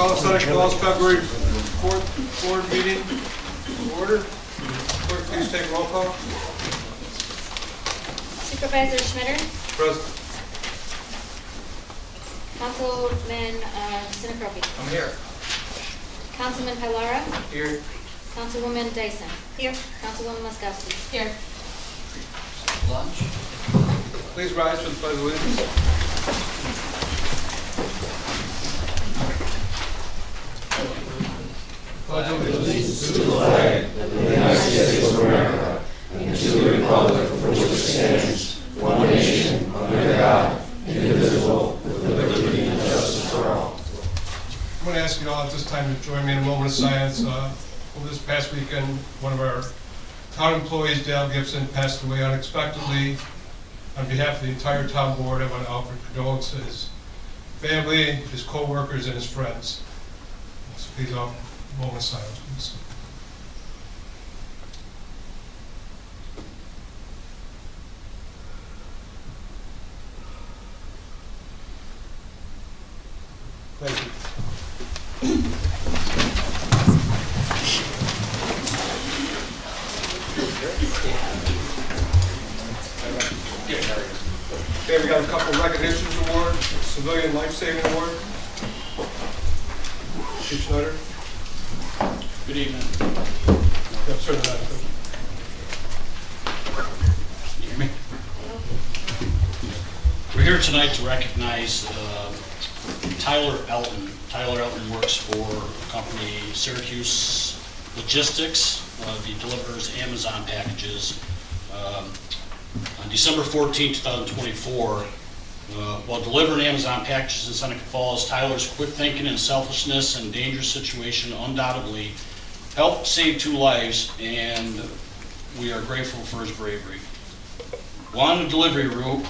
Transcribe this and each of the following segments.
Call the Seneca Falls February 4th board meeting to order. Clerk, please take roll call. Supervisor Schmitter, Present. Councilman Seneca. I'm here. Councilman Pilara, Here. Councilwoman Dyson. Here. Councilwoman Moskowski. Here. Lunch. Please rise for the pledge of allegiance. Pledge allegiance to the flag of the United States of America and to the republic for which it stands, one nation, under God, indivisible, with liberty and justice for all. I'm going to ask you all at this time to join me in a moment of silence. Well, this past weekend, one of our town employees, Dale Gibson, passed away unexpectedly. On behalf of the entire town board, I want to offer condolences to his family, his co-workers, and his friends. So please offer a moment of silence, please. Thank you. Okay, we got a couple of recognitions award, Civilian Life Saving Award. Chief Schneider. Good evening. Yep, sir, that. You hear me? We're here tonight to recognize Tyler Elton. Tyler Elton works for a company, Syracuse Logistics. He delivers Amazon packages. On December 14, 2024, while delivering Amazon packages in Seneca Falls, Tyler's quick thinking and selfishness and dangerous situation undoubtedly helped save 2 lives, and we are grateful for his bravery. While on the delivery route,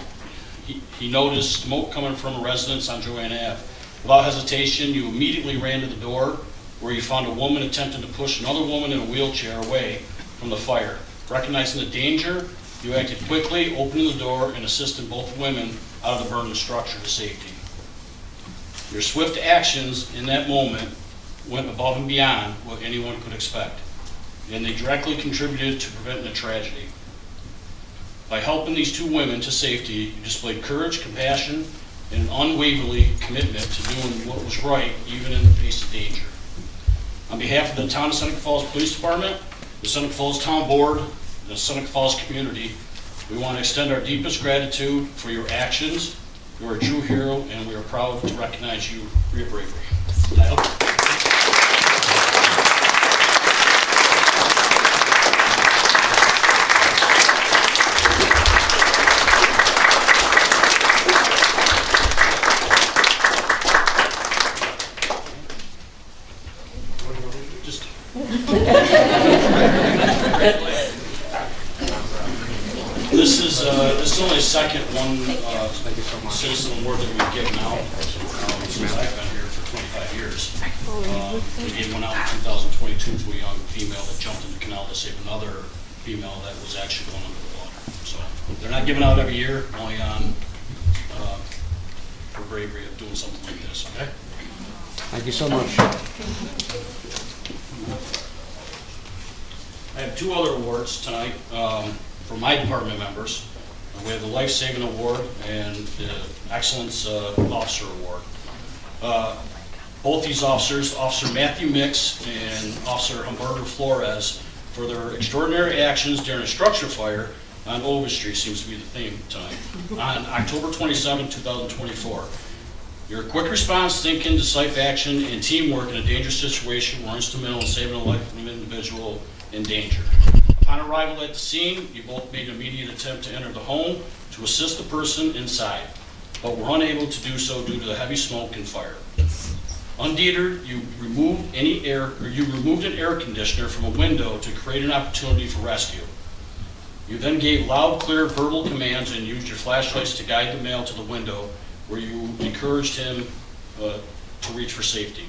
he noticed smoke coming from a residence on Joanne Ave. Without hesitation, you immediately ran to the door, where you found a woman attempting to push another woman in a wheelchair away from the fire. Recognizing the danger, you acted quickly, opening the door and assisted both women out of the burning structure to safety. Your swift actions in that moment went above and beyond what anyone could expect, and they directly contributed to preventing a tragedy. By helping these 2 women to safety, you displayed courage, compassion, and an unwavering commitment to doing what was right, even in the face of danger. On behalf of the Town of Seneca Falls Police Department, the Seneca Falls Town Board, and the Seneca Falls community, we want to extend our deepest gratitude for your actions. You are a true hero, and we are proud to recognize you for your bravery. Tyler? This is only the second one citizen award that we've given out since I've been here for 25 years. We gave one out in 2022 to a young female that jumped in the canal to save another female that was actually going under the water. So they're not given out every year, only on her bravery of doing something like this. Okay. Thank you so much. I have 2 other awards tonight for my department members. We have the Life Saving Award and the Excellence Officer Award. Both these officers, Officer Matthew Mix and Officer Humberto Flores, for their extraordinary actions during a structure fire on Ovis Street, seems to be the theme tonight, on October 27, 2024. Your quick response, thinking, decisive action, and teamwork in a dangerous situation were instrumental in saving the life of an individual in danger. Upon arrival at the scene, you both made an immediate attempt to enter the home to assist the person inside, but were unable to do so due to the heavy smoke and fire. Undeterred, you removed an air conditioner from a window to create an opportunity for rescue. You then gave loud, clear verbal commands and used your flashlights to guide the male to the window, where you encouraged him to reach for safety.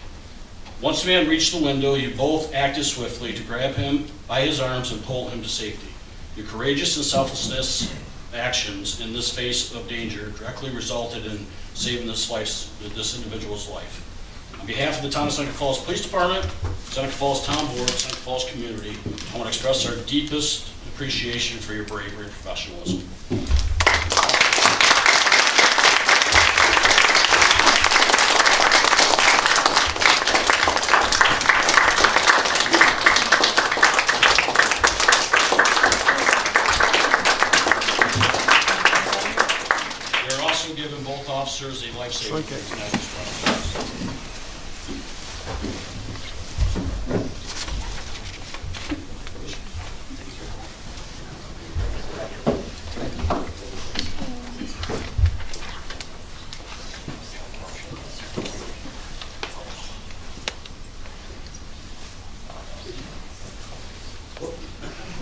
Once the man reached the window, you both acted swiftly to grab him by his arms and pull him to safety. Your courageous and selflessness actions in this face of danger directly resulted in saving this individual's life. On behalf of the Town of Seneca Falls Police Department, Seneca Falls Town Board, Seneca Falls community, I want to express our deepest appreciation for your bravery and professionalism. We are also giving both officers a life saving tonight as well.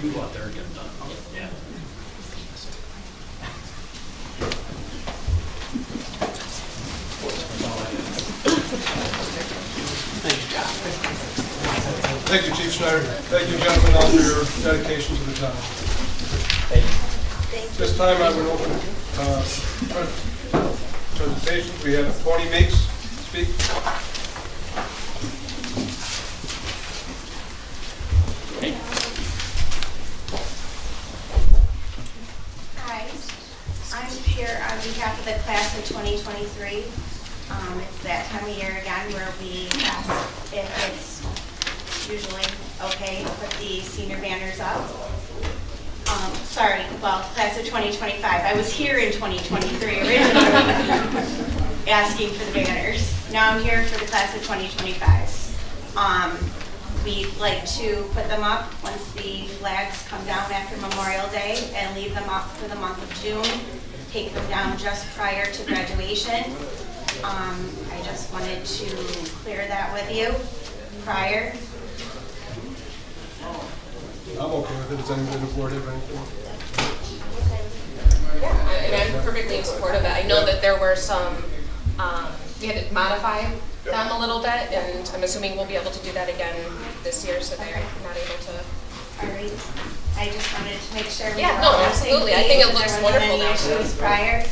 You go out there and get them done. Yeah. Thank you, Chief Schneider. Thank you, gentlemen, all for your dedication to the town. This time I would open presentations. We have Tony Meeks speak. Hi, I'm here on behalf of the class of 2023. It's that time of year again where we ask if it's usually okay to put the senior banners up. Class of 2025. I was here in 2023 originally asking for the banners. Now I'm here for the class of 2025. We'd like to put them up once the flags come down after Memorial Day and leave them up for the month of June. Take them down just prior to graduation. I just wanted to clear that with you prior. I'm okay with it. Does anyone on the board have anything? Yeah, and I'm perfectly in support of it. I know that there were some, we had to modify them a little bit, and I'm assuming we'll be able to do that again this year, so they're not able to. All right. I just wanted to make sure. Yeah, no, absolutely. I think it looks wonderful now. There wasn't any issues prior.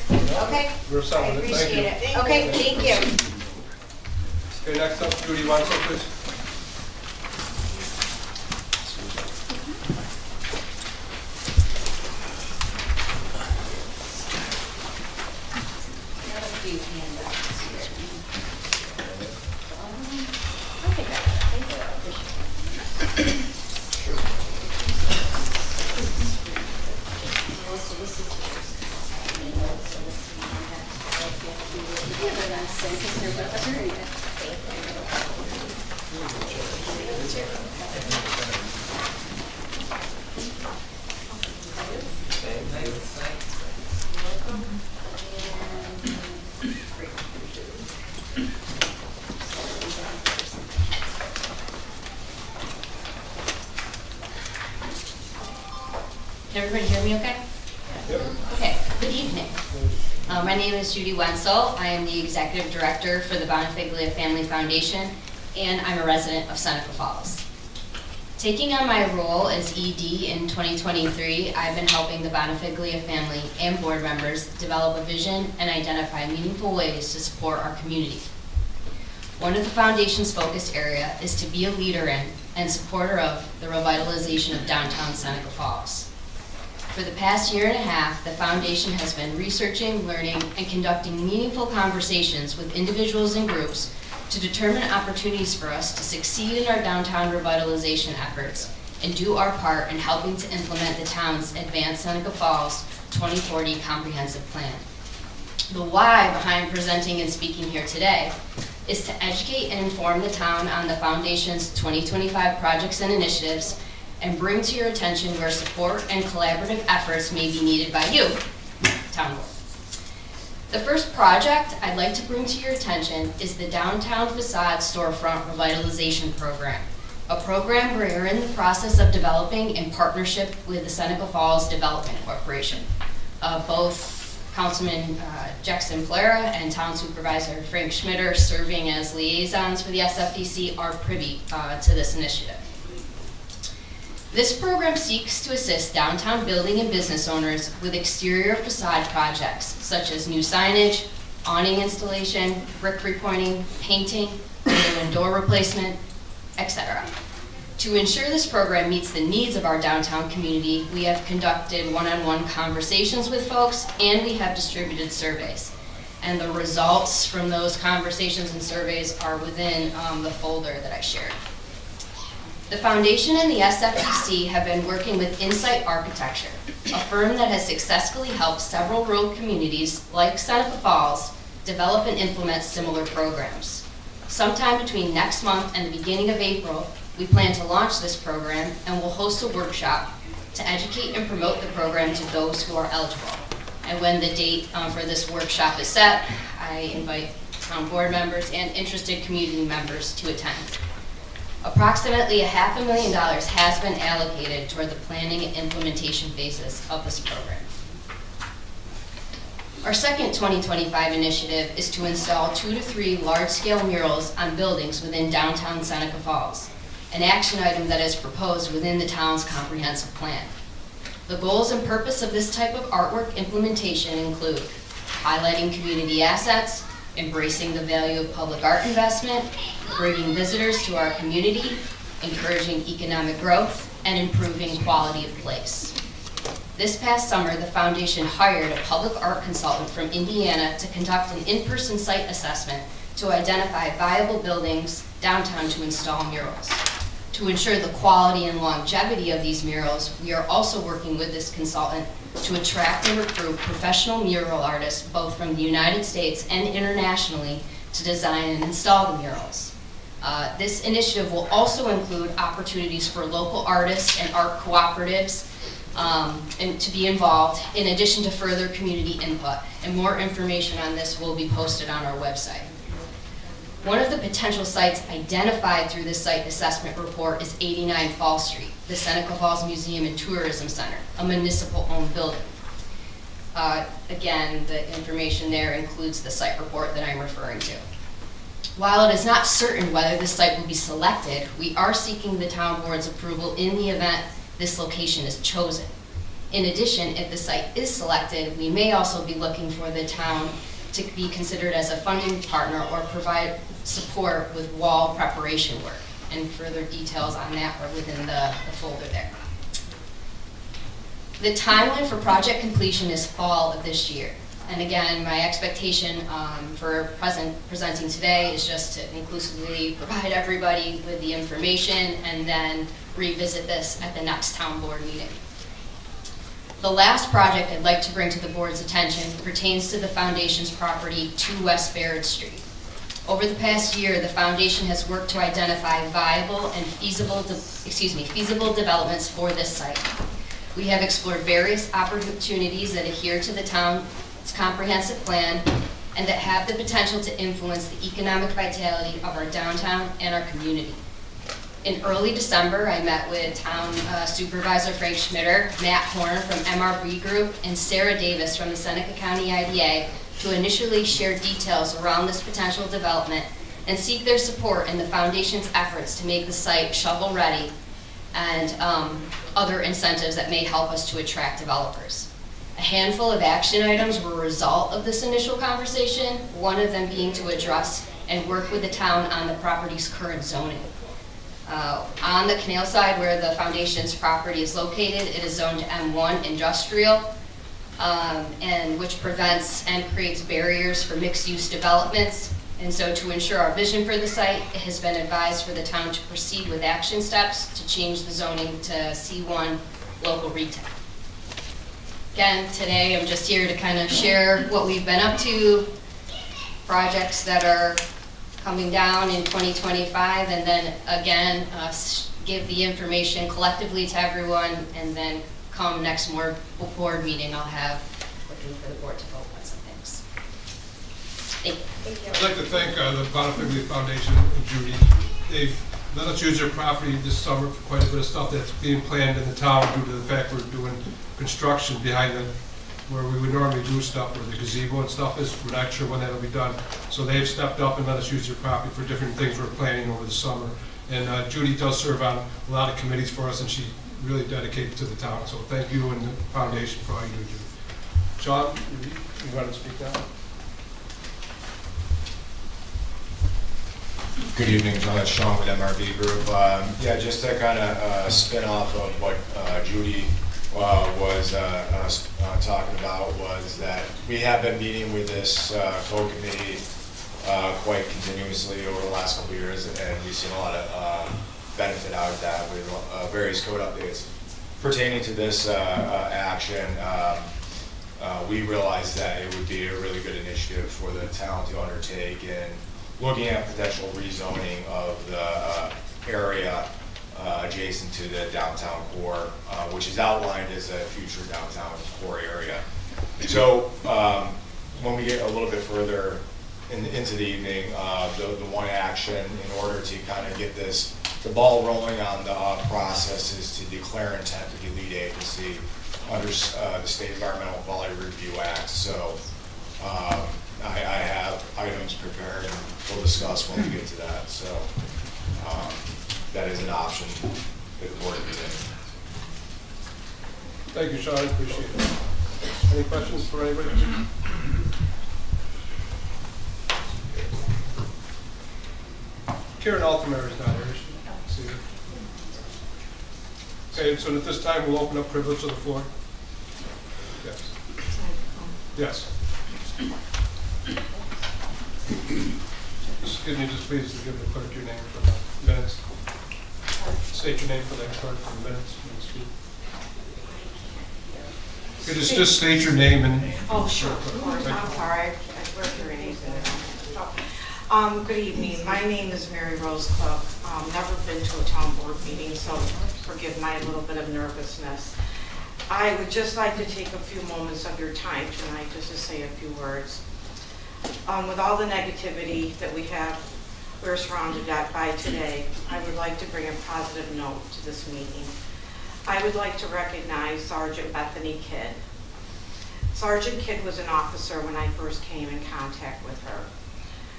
Okay. We're set I with it. Thank appreciate you. it. Okay, thank you. Okay, next up, Judy Wenzel, please. Can everybody hear me okay? Yep. Okay, good evening. My name is Judy Wenzel. I am the Executive Director for the Bonifiglia Family Foundation, and I'm a resident of Seneca Falls. Taking on my role as ED in 2023, I've been helping the Bonifiglia family and board members develop a vision and identify meaningful ways to support our community. One of the foundation's focus area is to be a leader in and supporter of the revitalization of downtown Seneca Falls. For the past year and a half, the foundation has been researching, learning, and conducting meaningful conversations with individuals and groups to determine opportunities for us to succeed in our downtown revitalization efforts and do our part in helping to implement the town's Advanced Seneca Falls 2040 Comprehensive Plan. The why behind presenting and speaking here today is to educate and inform the town on the foundation's 2025 projects and initiatives and bring to your attention where support and collaborative efforts may be needed by you, town board. The first project I'd like to bring to your attention is the Downtown Facade Storefront Revitalization Program, a program we're in the process of developing in partnership with the Seneca Falls Development Corporation. Both Councilman Jackson Plera and Town Supervisor Frank Schmitter, serving as liaisons for the SFDC, are privy to this initiative. This program seeks to assist downtown building and business owners with exterior facade projects such as new signage, awning installation, brick repointing, painting, window and door replacement, etc. To ensure this program meets the needs of our downtown community, we have conducted one-on-one conversations with folks, and we have distributed surveys. And the results from those conversations and surveys are within the folder that I shared. The Foundation and the SFPC have been working with Insight Architecture, a firm that has successfully helped several rural communities like Seneca Falls develop and implement similar programs. Sometime between next month and the beginning of April, we plan to launch this program and will host a workshop to educate and promote the program to those who are eligible. And when the date for this workshop is set, I invite town board members and interested community members to attend. Approximately $500,000 has been allocated toward the planning and implementation phases of this program. Our second 2025 initiative is to install 2 to 3 large-scale murals on buildings within downtown Seneca Falls, an action item that is proposed within the town's comprehensive plan. The goals and purpose of this type of artwork implementation include highlighting community assets, embracing the value of public art investment, bringing visitors to our community, encouraging economic growth, and improving quality of place. This past summer, the Foundation hired a public art consultant from Indiana to conduct an in-person site assessment to identify viable buildings downtown to install murals. To ensure the quality and longevity of these murals, we are also working with this consultant to attract and recruit professional mural artists, both from the United States and internationally, to design and install the murals. This initiative will also include opportunities for local artists and art cooperatives and to be involved, in addition to further community input. And more information on this will be posted on our website. One of the potential sites identified through this site assessment report is 89 Fall Street, the Seneca Falls Museum and Tourism Center, a municipal-owned building. Again, the information there includes the site report that I'm referring to. While it is not certain whether this site will be selected, we are seeking the town board's approval in the event this location is chosen. In addition, if the site is selected, we may also be looking for the town to be considered as a funding partner or provide support with wall preparation work. And further details on that are within the folder there. The timeline for project completion is fall of this year. And again, my expectation for presenting today is just to inclusively provide everybody with the information and then revisit this at the next town board meeting. The last project I'd like to bring to the board's attention pertains to the Foundation's property 2 West Barrett Street. Over the past year, the Foundation has worked to identify viable and feasible developments for this site. We have explored various opportunities that adhere to the town's comprehensive plan and that have the potential to influence the economic vitality of our downtown and our community. In early December, I met with Town Supervisor Frank Schmitter, Matt Horn from MRB Group, and Sarah Davis from the Seneca County IDA to initially share details around this potential development and seek their support in the Foundation's efforts to make the site shovel-ready and other incentives that may help us to attract developers. A handful of action items were a result of this initial conversation, one of them being to address and work with the town on the property's current zoning. On the canal side where the Foundation's property is located, it is zoned M1 industrial, and which prevents and creates barriers for mixed-use developments. And so to ensure our vision for the site, it has been advised for the town to proceed with action steps to change the zoning to C1 local retail. Again, today I'm just here to kind of share what we've been up to, projects that are coming down in 2025, and then again, give the information collectively to everyone, and then come next board meeting, I'll have looking for the board to vote on some things. Thank you. I'd like to thank the Bonifiglia Foundation and Judy. They've let us use their property this summer for quite a bit of stuff that's being planned in the town due to the fact we're doing construction behind it, where we would normally do stuff where the gazebo and stuff is. We're not sure when that'll be done. So they've stepped up and let us use their property for different things we're planning over the summer. And Judy does serve on a lot of committees for us, and she's really dedicated to the town. So thank you and the foundation for all you do, Judy. John, you want to speak now? Good evening, John. Sean with MRB Group. Yeah, just to kind of spin off of what Judy was talking about, was that we have been meeting with this code committee quite continuously over the last couple of years, and we've seen a lot of benefit out of that with various code updates pertaining to this action. We realized that it would be a really good initiative for the town to undertake in looking at potential rezoning of the area adjacent to the downtown core, which is outlined as a future downtown core area. So when we get a little bit further into the evening, the one action in order to kind of get the ball rolling on the process is to declare intent to be lead agency under the State Environmental Quality Review Act. So I have items prepared and we'll discuss when we get to that. So that is an option that the board is in. Thank you, Sean, appreciate it. Any questions for anybody? Karen Altamere is not here, is she? See her. Okay, so at this time, we'll open up privilege of the floor. Yes. Yes. Excuse me, just please give the clerk your name for the minutes. State your name for the clerk for the minutes. It is just state your name and. Oh, sure. I'm sorry. I work your name. Good evening. My name is Mary Rose Cook. Never been to a town board meeting, so forgive my little bit of nervousness. I would just like to take a few moments of your time tonight just to say a few words. With all the negativity that we're surrounded by today, I would like to bring a positive note to this meeting. I would like to recognize Sergeant Bethany Kidd. Sergeant Kidd was an officer when I first came in contact with her.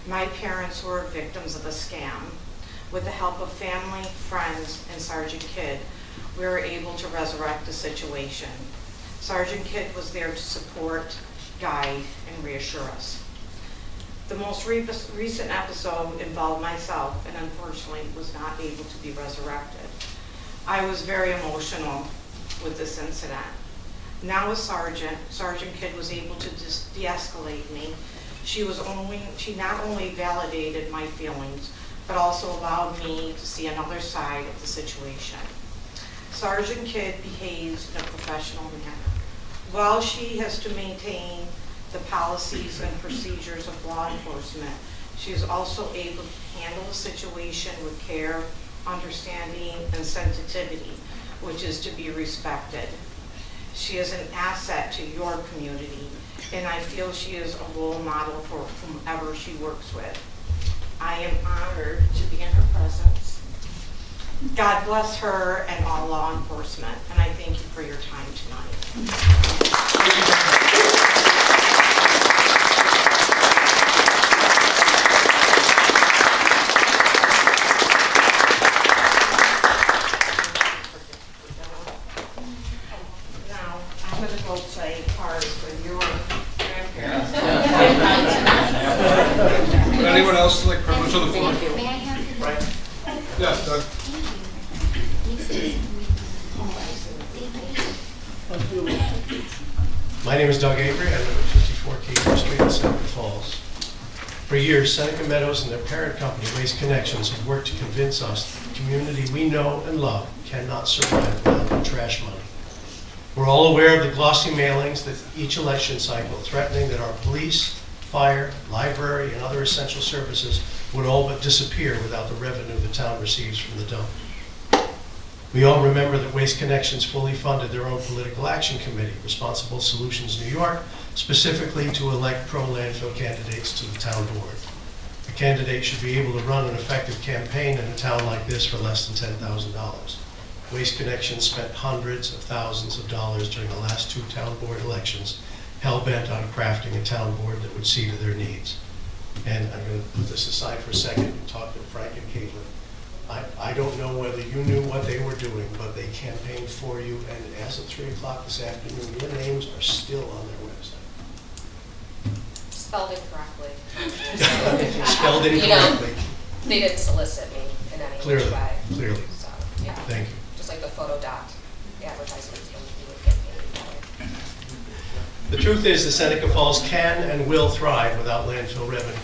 My parents were victims of a scam. With the help of family, friends, and Sergeant Kidd, we were able to resurrect the situation. Sergeant Kidd was there to support, guide, and reassure us. The most recent episode involved myself and unfortunately was not able to be resurrected. I was very emotional with this incident. Now as Sergeant Kidd was able to de-escalate me. She not only validated my feelings, but also allowed me to see another side of the situation. Sergeant Kidd behaves in a professional manner. While she has to maintain the policies and procedures of law enforcement, she is also able to handle the situation with care, understanding, and sensitivity, which is to be respected. She is an asset to your community, and I feel she is a role model for whomever she works with. I am honored to be in her presence. God bless her and all law enforcement, and I thank you for your time tonight. Now, I'm going to go play cards with your grandparents. Would anyone else like privilege of the floor? Thank you. May I have the Right. Yes, Doug. My name is Doug Avery. I live at 54 Caper Street in Seneca Falls. For years, Seneca Meadows and their parent company, Waste Connections, have worked to convince us that the community we know and love cannot survive without trash money. We're all aware of the glossy mailings that each election cycle, threatening that our police, fire, library, and other essential services would all but disappear without the revenue the town receives from the dump. We all remember that Waste Connections fully funded their own political action committee, Responsible Solutions New York, specifically to elect pro-landfill candidates to the town board. A candidate should be able to run an effective campaign in a town like this for less than $10,000. Waste Connections spent hundreds of thousands of dollars during the last 2 town board elections, hell-bent on crafting a town board that would see to their needs. And I'm going to put this aside for a second and talk to Frank and Caitlin. I don't know whether you knew what they were doing, but they campaigned for you, and as of 3 o'clock this afternoon, your names are still on their website. Spelled incorrectly. Spelled incorrectly. They didn't solicit me in any Clearly, way. clearly. So, yeah. Thank you. Just like the photo dot advertisements, you would get paid. The truth is that Seneca Falls can and will thrive without landfill revenue.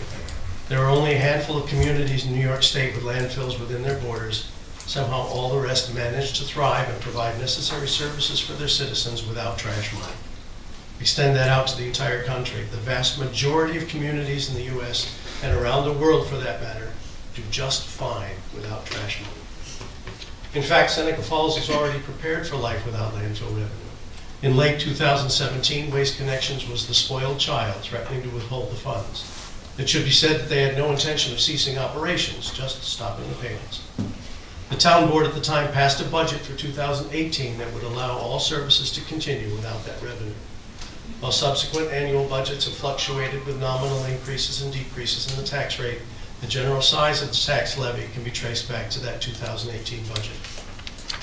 There are only a handful of communities in New York State with landfills within their borders. Somehow all the rest manage to thrive and provide necessary services for their citizens without trash money. Extend that out to the entire country. The vast majority of communities in the U.S. and around the world, for that matter, do just fine without trash money. In fact, Seneca Falls is already prepared for life without landfill revenue. In late 2017, Waste Connections was the spoiled child threatening to withhold the funds. It should be said that they had no intention of ceasing operations, just stopping the payments. The town board at the time passed a budget for 2018 that would allow all services to continue without that revenue. While subsequent annual budgets have fluctuated with nominal increases and decreases in the tax rate, the general size of the tax levy can be traced back to that 2018 budget.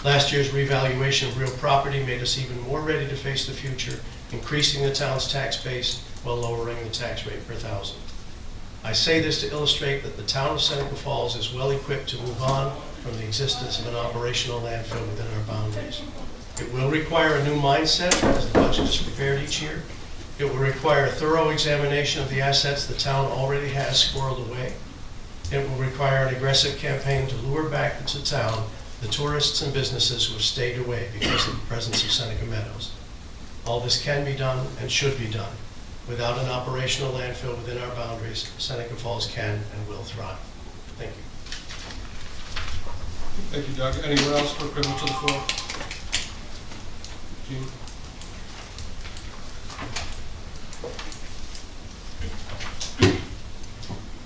Last year's revaluation of real property made us even more ready to face the future, increasing the town's tax base while lowering the tax rate per thousand. I say this to illustrate that the town of Seneca Falls is well equipped to move on from the existence of an operational landfill within our boundaries. It will require a new mindset as the budget is prepared each year. It will require a thorough examination of the assets the town already has squirreled away. It will require an aggressive campaign to lure back into town the tourists and businesses who have stayed away because of the presence of Seneca Meadows. All this can be done and should be done. Without an operational landfill within our boundaries, Seneca Falls can and will thrive. Thank you. Thank you, Doug. Anyone else for privilege of the floor? Jean?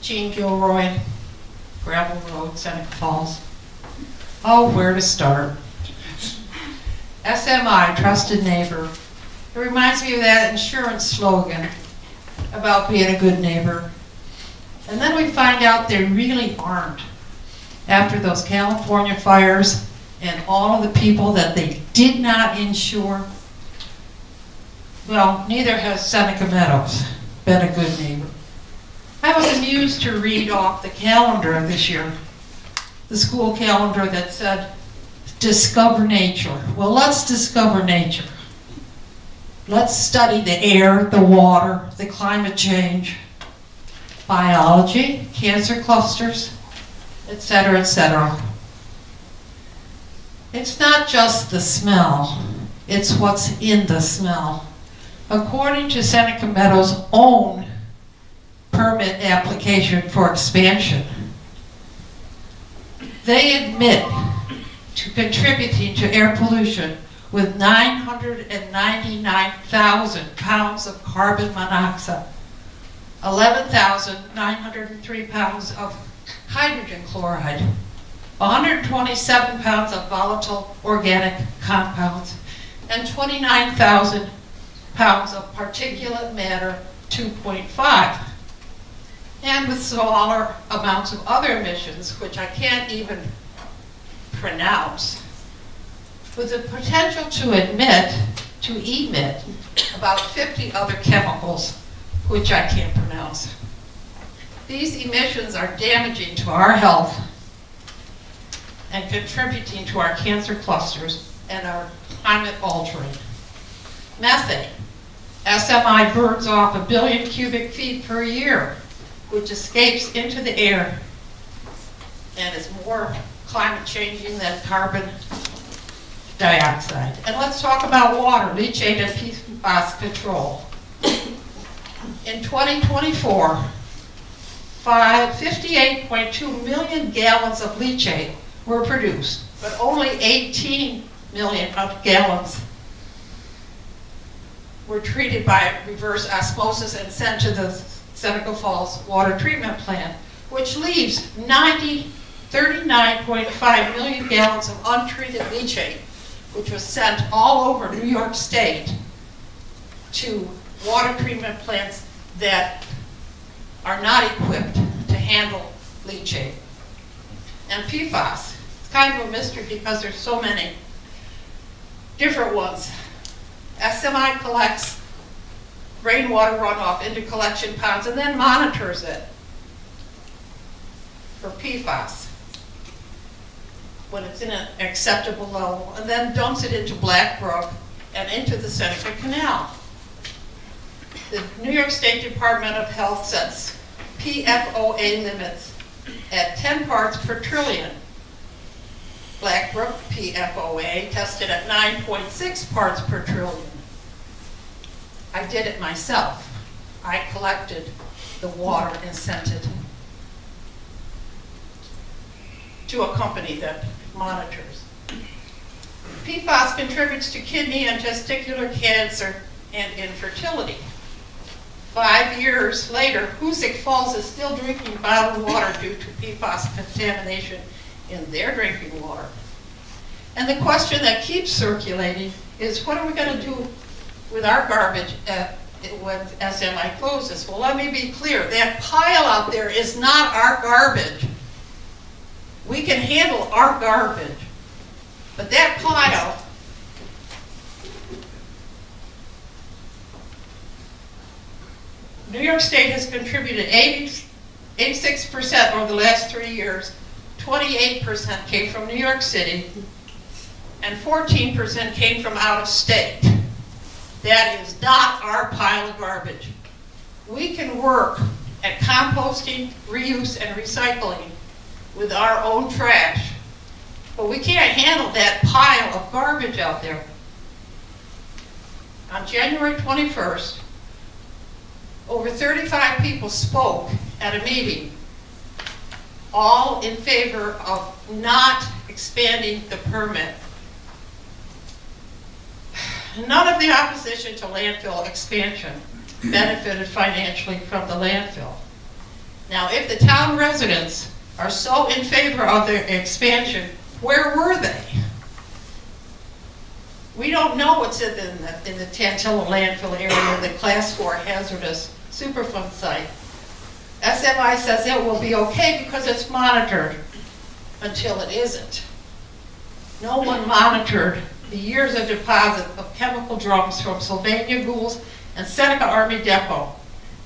Jean Gilroy, Gravel Road, Seneca Falls. Oh, where to start? SMI, Trusted Neighbor. It reminds me of that insurance slogan about being a good neighbor. And then we find out they really aren't. After those California fires and all of the people that they did not insure, well, neither has Seneca Meadows been a good neighbor. I was amused to read off the calendar this year, the school calendar that said, discover nature. Well, let's discover nature. Let's study the air, the water, the climate change, biology, cancer clusters, etc., etc. It's not just the smell, it's what's in the smell. According to Seneca Meadows' own permit application for expansion, they admit to contributing to air pollution with 999,000 pounds of carbon monoxide, 11,903 pounds of hydrogen chloride, 127 pounds of volatile organic compounds, and 29,000 pounds of particulate matter 2.5. And with smaller amounts of other emissions, which I can't even pronounce, with the potential to emit about 50 other chemicals, which I can't pronounce. These emissions are damaging to our health and contributing to our cancer clusters and are climate altering. Methane. SMI burns off 1 billion cubic feet per year, which escapes into the air and is more climate changing than carbon dioxide. And let's talk about water, leachate and PFAS control. In 2024, 58.2 million gallons of leachate were produced, but only 18 million gallons were treated by reverse osmosis and sent to the Seneca Falls water treatment plant, which leaves 39.5 million gallons of untreated leachate, which was sent all over New York State to water treatment plants that are not equipped to handle leachate. And PFAS, it's kind of a mystery because there's so many different ones. SMI collects rainwater runoff into collection ponds and then monitors it. for PFAS when it's in an acceptable level, and then dumps it into Black Brook and into the Seneca Canal. The New York State Department of Health sets PFOA limits at 10 parts per trillion. Black Brook PFOA tested at 9.6 parts per trillion. I did it myself. I collected the water and sent it to a company that monitors. PFAS contributes to kidney and testicular cancer and infertility. 5 years later, Hoosick Falls is still drinking bottled water due to PFAS contamination in their drinking water. And the question that keeps circulating is, what are we going to do with our garbage when SMI closes? Well, let me be clear. That pile out there is not our garbage. We can handle our garbage. But that pile, New York State has contributed 86% over the last 3 years. 28% came from New York City, and 14% came from out of state. That is not our pile of garbage. We can work at composting, reuse, and recycling with our own trash, but we can't handle that pile of garbage out there. On January 21st, over 35 people spoke at a meeting, all in favor of not expanding the permit. None of the opposition to landfill expansion benefited financially from the landfill. Now, if the town residents are so in favor of the expansion, where were they? We don't know what's in the Tantilla landfill area, the class 4 hazardous Superfund site. SMI says it will be okay because it's monitored, until it isn't. No one monitored the years of deposit of chemical drums from Sylvania Ghouls and Seneca Army Depot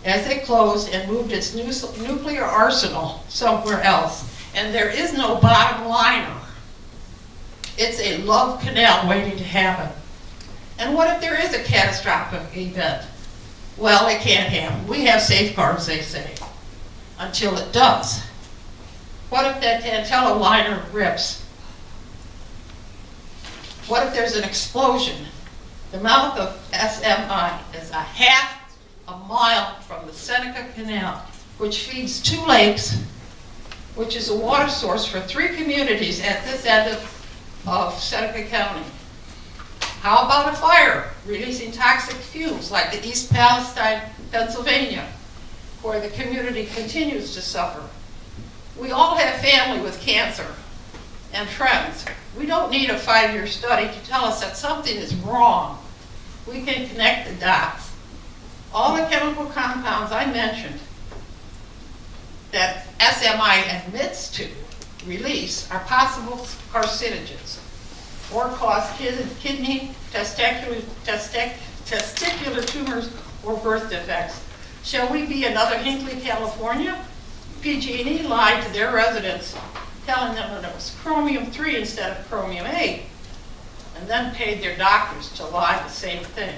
as it closed and moved its nuclear arsenal somewhere else. And there is no bottom liner. It's a love canal waiting to happen. And what if there is a catastrophic event? Well, it can't happen. We have safeguards, they say, until it does. What if that Tantella liner rips? What if there's an explosion? The mouth of SMI is a half a mile from the Seneca Canal, which feeds 2 lakes, which is a water source for 3 communities at this end of Seneca County. How about a fire releasing toxic fumes like the East Palestine, Pennsylvania, where the community continues to suffer? We all have family with cancer and friends. We don't need a 5-year study to tell us that something is wrong. We can connect the dots. All the chemical compounds I mentioned that SMI admits to release are possible carcinogens or cause kidney, testicular tumors, or birth defects. Shall we be another Hinckley, California? PG&E lied to their residents, telling them that it was chromium-3 instead of chromium-8, and then paid their doctors to lie the same thing,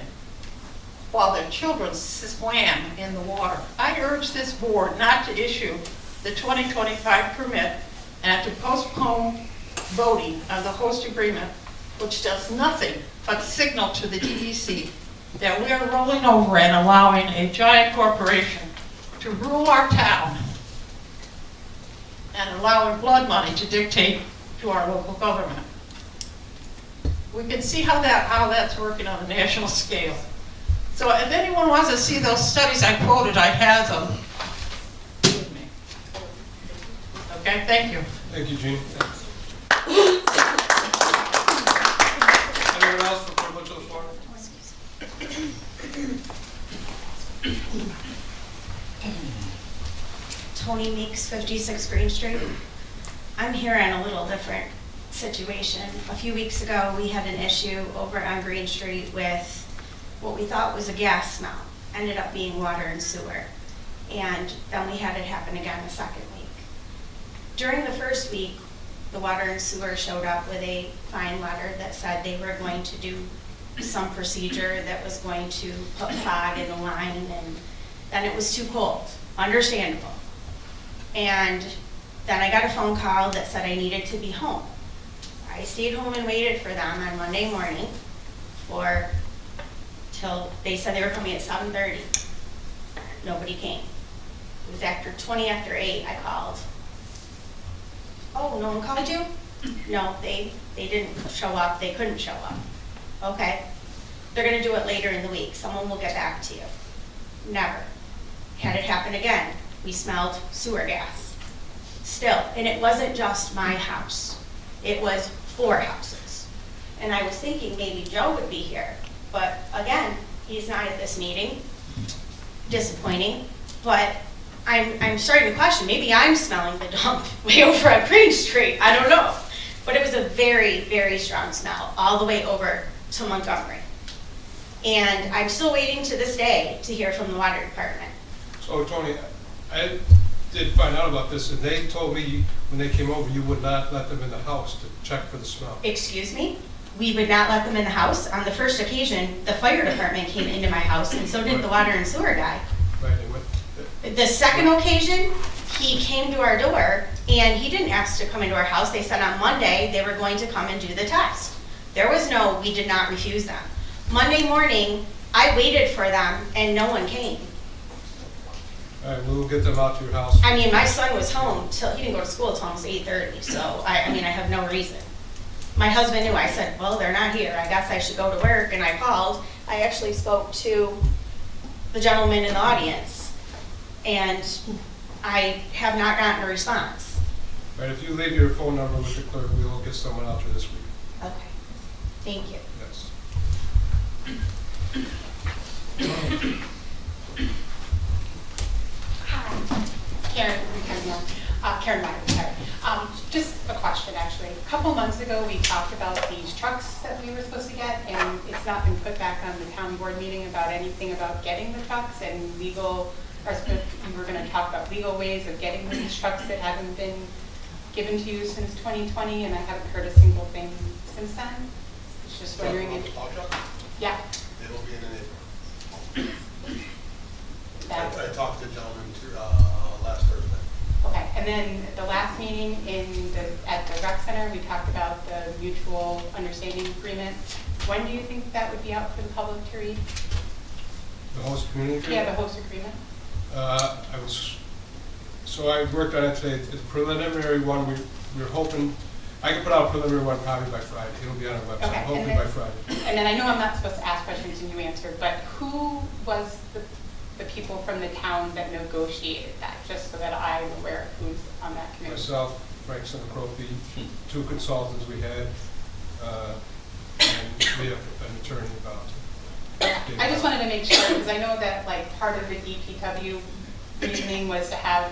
while their children swam in the water. I urge this board not to issue the 2025 permit and to postpone voting on the host agreement, which does nothing but signal to the DEC that we are rolling over and allowing a giant corporation to rule our town and allowing blood money to dictate to our local government. We can see how that's working on a national scale. So if anyone wants to see those studies I quoted, I have them with me. Okay, thank you. Thank you, Jean. Anyone else for privilege of the floor? Tony Meeks, 56 Green Street. I'm here on a little different situation. A few weeks ago, we had an issue over on Green Street with what we thought was a gas smell. Ended up being water and sewer. And then we had it happen again the second week. During the first week, the water and sewer showed up with a fine letter that said they were going to do some procedure that was going to put fog in the line, and then it was too cold, understandable. And then I got a phone call that said I needed to be home. I stayed home and waited for them on Monday morning till they said they were coming at 7:30. Nobody came. It was after 20 after 8 I called. Oh, no one called you? No, they didn't show up. They couldn't show up. Okay. They're going to do it later in the week. Someone will get back to you. Never. Had it happen again. We smelled sewer gas. Still. And it wasn't just my house. It was 4 houses. And I was thinking maybe Joe would be here. But again, he's not at this meeting. Disappointing. But I'm starting to question, maybe I'm smelling the dump way over on Green Street. I don't know. But it was a very, very strong smell all the way over to Montgomery. And I'm still waiting to this day to hear from the water department. So Tony, I did find out about this, and they told me when they came over, you would not let them in the house to check for the smell. Excuse me? We would not let them in the house? On the first occasion, the fire department came into my house, and so did the water and sewer guy. Right, and what, The second occasion, he came to our door, and he didn't ask to come into our house. They said on Monday they were going to come and do the test. There was no, we did not refuse them. Monday morning, I waited for them, and no one came. all right, we will get them out to your house. I mean, my son was home till, he didn't go to school till almost 8:30, so I mean, I have no reason. My husband knew. I said, well, they're not here. I guess I should go to work, and I called. I actually spoke to the gentleman in the audience, and I have not gotten a response. All right, if you leave your phone number with the clerk, we will get someone out there this week. Okay, thank you. Yes. Karen Meyer, sorry. Just a question, actually. A couple months ago, we talked about these trucks that we were supposed to get, and it's not been put back on the town board meeting about anything about getting the trucks and legal, or we were going to talk about legal ways of getting these trucks that haven't been given to you since 2020, and I haven't heard a single thing since then. I was just wondering if... Yeah. It'll be in April. That- I talked to the gentleman last Thursday. Okay, and then the last meeting at the rec center, we talked about the mutual understanding agreement. When do you think that would be out for the public to read? The host community agreement? Yeah, the host agreement. So I worked on it today. It's a preliminary one. We're hoping, I can put out a preliminary one probably by Friday. It'll be on our website, Okay, hopefully then, by Friday. And then I know I'm not supposed to ask questions and you answered, but who was the people from the town that negotiated that, just so that I'm aware of who's on that committee? Myself, Frank Seneca, 2 consultants we had, and we have an attorney about it. I just wanted to make sure, because I know that like part of the DPW reasoning was to have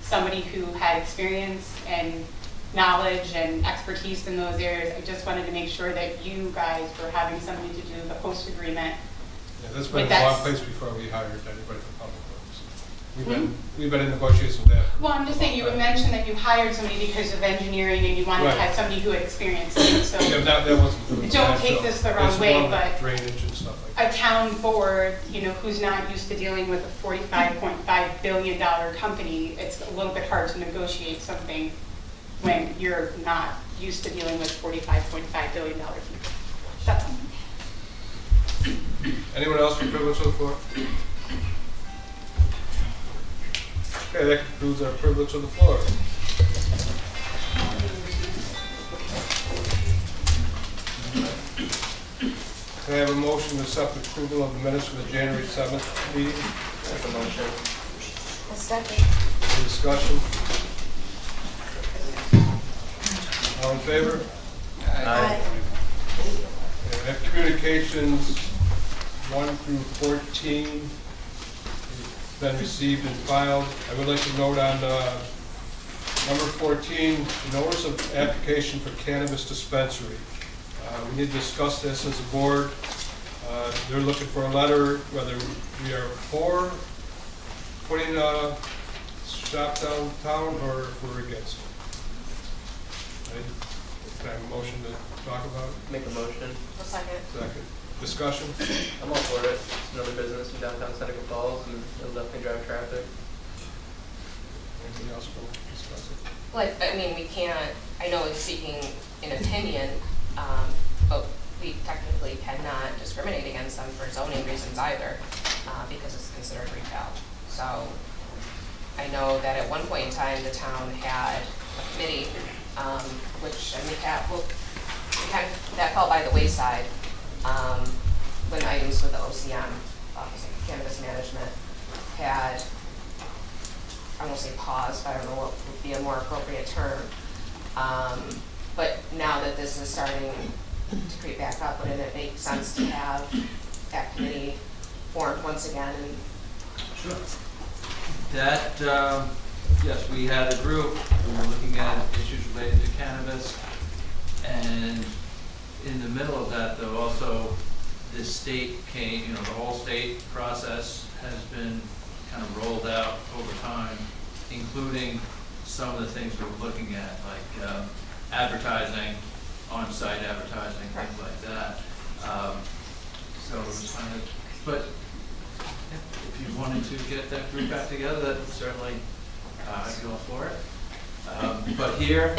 somebody who had experience and knowledge and expertise in those areas. I just wanted to make sure that you guys were having somebody to do the host agreement. Yeah, that's been a long place before we hired anybody for public works. We've been in negotiations with that. Well, I'm just saying, you had mentioned that you hired somebody because of engineering and you wanted to have somebody who had experience. So Yeah, that wasn't. don't take this the wrong way, but drainage and stuff like that. a town board, who's not used to dealing with a $45.5 billion company, it's a little bit hard to negotiate something when you're not used to dealing with $45.5 billion people. That's all. Anyone else for privilege of the floor? Okay, that concludes our privilege of the floor. Can I have a motion to accept the approval of the minutes from the January 7th meeting? Make a motion. A second. Any discussion? All in favor? Aye. Okay, I have communications 1 through 14 been received and filed. I would like to note on number 14, notice of application for cannabis dispensary. We need to discuss this as a board. They're looking for a letter whether we are for putting a shop downtown or if we're against it. Can I have a motion to talk about it? Make a motion. A second. Second. Discussion? I'm all for it. It's another business in downtown Seneca Falls and it'll definitely drive traffic. Anything else we'll discuss it? Like, I mean, we can't, I know it's seeking an opinion, but we technically cannot discriminate against them for zoning reasons either, because it's considered retail. So I know that at one point in time, the town had a committee, which, I mean, that fell by the wayside, when items with the OCM, Office of Cannabis Management, had, I won't say pause, but I don't know what would be a more appropriate term. But now that this is starting to creep back up, wouldn't it make sense to have that committee formed once again? And Sure. That, yes, we had a group, we were looking at issues related to cannabis, and in the middle of that, though, also, the state came, you know, the whole state process has been kind of rolled out over time, including some of the things we're looking at, like advertising, on-site advertising, things like that. So it was kind of, but if you wanted to get that group back together, that would certainly, I'd go for it. But here,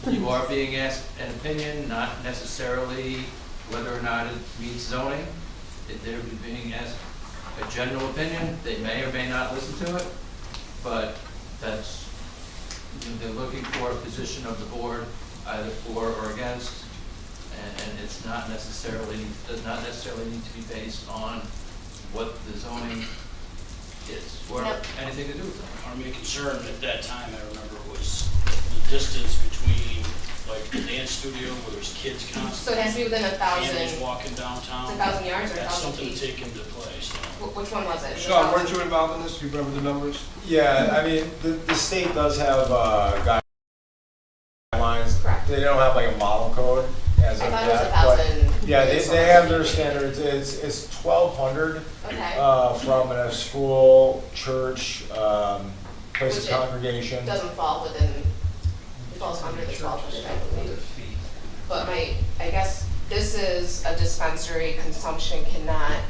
you are being asked an opinion, not necessarily whether or not it meets zoning. They're being asked a general opinion. They may or may not listen to it, but that's, you know, they're looking for a position of the board, either for or against, and it's not necessarily, does not necessarily need to be based on what the zoning is, or anything to do with it. Our main concern at that time, I remember, was the distance between, like, the dance studio where there's kids constantly. so it has to be within 1,000. Families walking downtown. It's 1,000 yards or 1,000 That's something feet? to take into play, so. Which one was it? Sean, weren't you involved in this? Do you remember the numbers? Yeah, I mean, the state does have guidelines. Correct. They don't have like a model code as I of thought it was yet. 1,000. Yeah, they have their standards. It's 1,200 Okay. from a school, church, place Which of it congregation. Doesn't fall within, it falls under the 1,200, I believe. But I guess this is a dispensary, consumption cannot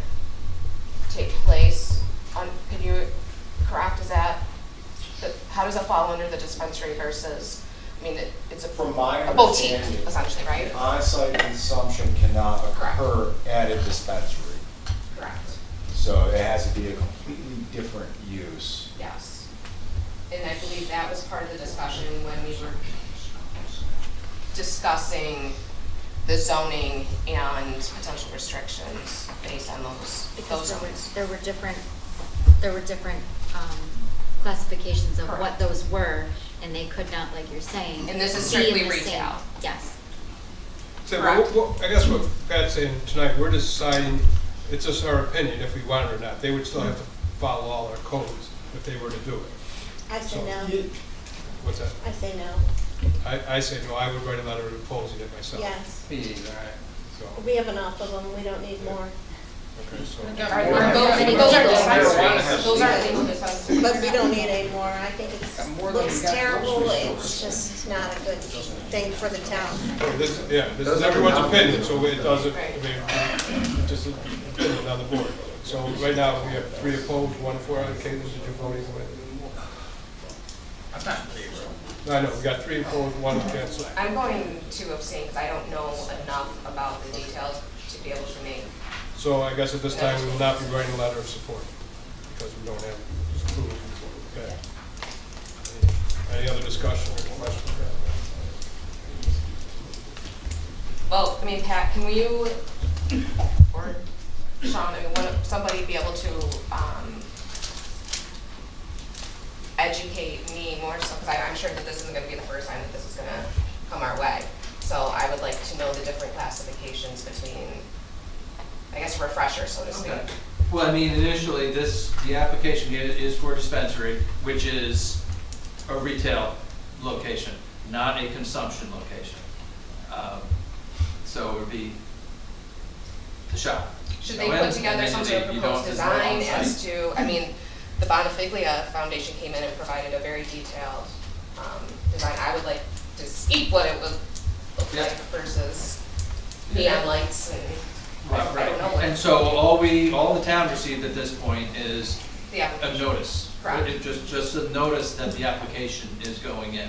take place on, can you, correct, is that, how does it fall under the dispensary versus, I mean, it's From my a boutique, understanding, essentially, right? on-site consumption cannot occur at a dispensary. Correct, So it has to be a completely different use. yes. And I believe that was part of the discussion when we were discussing the zoning and potential restrictions based on those Because zonings. there were different classifications of Correct. what those were, and they could not, like you're saying. And this is be in strictly the same- retail. Yes. So, Correct. I guess what Pat's saying tonight, we're deciding, it's just our opinion if we want it or not. They would still have to follow all our codes if they were to do it. I say So- no. What's that? I say no. I say no, I would write a letter opposing it myself. Yes. So, We have enough of them. We don't need more. okay, so. Those are dispensaries, those aren't legal dispensaries. But we don't need any more. I think it looks terrible. It's just not a good thing for the town. This is everyone's opinion, so it doesn't, I mean, just an opinion on the board. So right now, we have 3 opposed, 1 for. Okay, did you vote either way? I'm not in favor. No, I know, we got 3 opposed, 1 against. I'm going to abstain because I don't know enough about the details to be able to make. So I guess at this time, we will not be writing a letter of support, because we don't have proof. Okay. Any other discussion or questions? Well, I mean, Pat, can you, or Sean, I mean, somebody be able to educate me more so, because I'm sure that this isn't going to be the first time that this is going to come our way. So I would like to know the different classifications between, I guess, refresher, so to speak. Okay. Well, I mean, initially, the application here is for dispensary, which is a retail location, not a consumption location. So it would be the shop. Should they put together some sort of proposed design as to, I mean, the Bonifiglia Foundation came in and provided a very detailed design. I would like to see what it would look Yeah. like versus neon lights and I don't know what. And so all the town received at this point is The a application. notice. Correct. Just a notice that the application is going in.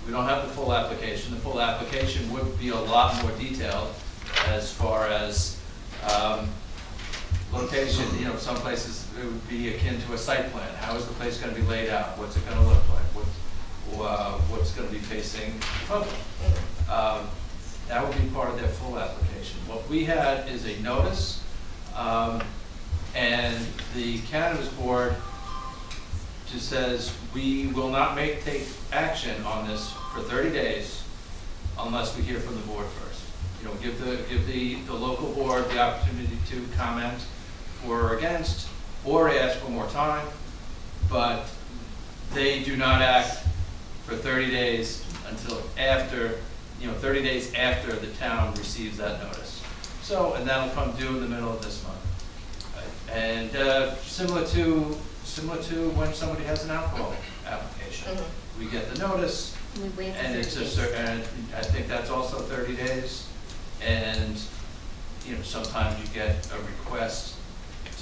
We don't have the full application. The full application would be a lot more detailed as far as location. You know, some places it would be akin to a site plan. How is the place going to be laid out? What's it going to look like? What's going to be facing the public? That would be part of their full application. What we had is a notice, and the cannabis board just says, we will not take action on this for 30 days unless we hear from the board first. You know, give the local board the opportunity to comment for or against, or ask for more time, but they do not act for 30 days until after, 30 days after the town receives that notice. So, and that'll come due in the middle of this month. And similar to when somebody has an alcohol application. We get the notice, We wait for and 30 it's a days. certain, and I think that's also 30 days. And, sometimes you get a request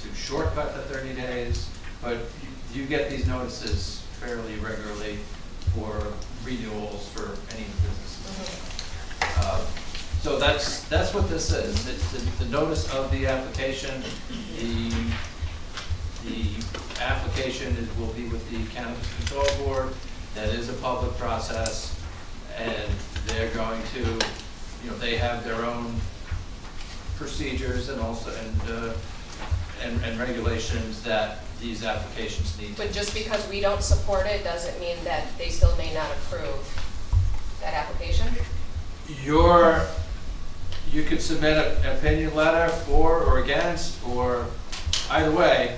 to shortcut the 30 days, but you get these notices fairly regularly for renewals for any businesses. So that's what this is. It's the notice of the application. The application will be with the Cannabis Control Board. That is a public process, and they're going to, they have their own procedures and also and regulations that these applications need. But just because we don't support it doesn't mean that they still may not approve that application? You could submit an opinion letter for or against, or either way,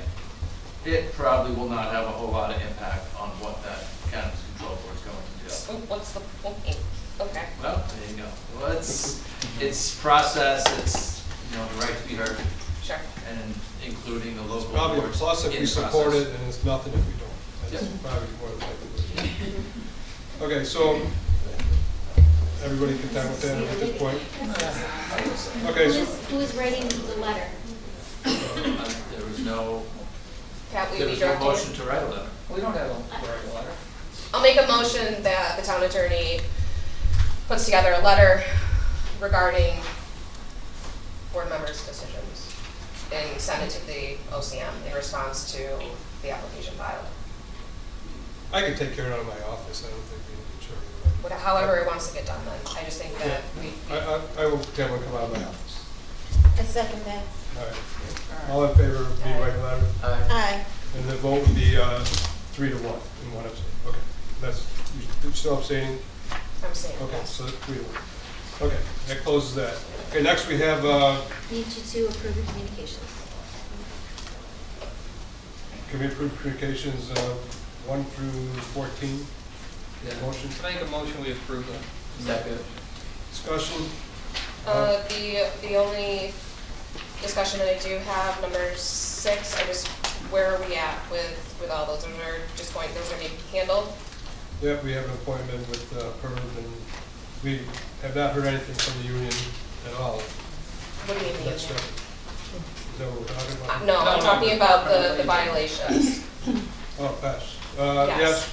it probably will not have a whole lot of impact on what that Cannabis Control Board is going to do. So what's the point? Okay. Well, there you go. Well, it's process, it's, the right to be heard, Sure. and including the local Probably a boards plus if in we the support process. it, and it's nothing if we don't. That's Yep. probably more than likely. Okay, so, everybody content with that at this point? Okay, so, Who is writing the letter? There was no, Pat, will there you was be no directing? motion to write a letter. We don't have a write a letter. I'll make a motion that the town attorney puts together a letter regarding board members' decisions and send it to the OCM in response to the application filed. I can take care of it out of my office, I don't think we need to charge However it wants to get done then. I just think that we. I will have one come out of my office. I second that. All right. All in favor of the right letter? Aye. And the vote would be 3 to 1 in one abstain. Okay, that's, you still abstaining? I'm saying Okay, yes. so 3 to 1. Okay, that closes that. Okay, next we have, Need you to approve the communications. can we approve communications 1 through 14? Motion? Make a motion, we approve them. Second. Discussion? The only discussion that I do have, number 6, where are we at with all those? Those are being handled? Yep, we have an appointment with PERB, and we have not heard anything from the union at all. What do you mean? Next step. Is that what we're talking about? No, I'm talking about the violations. Oh, pass. Yes. Yes,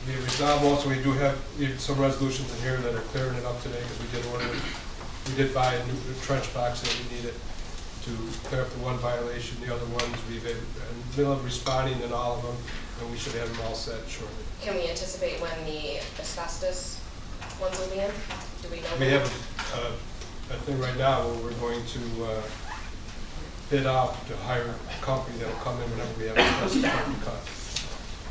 we resolved also, we do have even some resolutions in here that are clearing it up today, because we did buy a new trench box that we needed to clear up the one violation. The other ones, we've been in the middle of responding in all of them, and we should have them all set shortly. Can we anticipate when the asbestos ones will be in? Do we know? We have a thing right now where we're going to bid out to hire a company that'll come in whenever we have a special cut.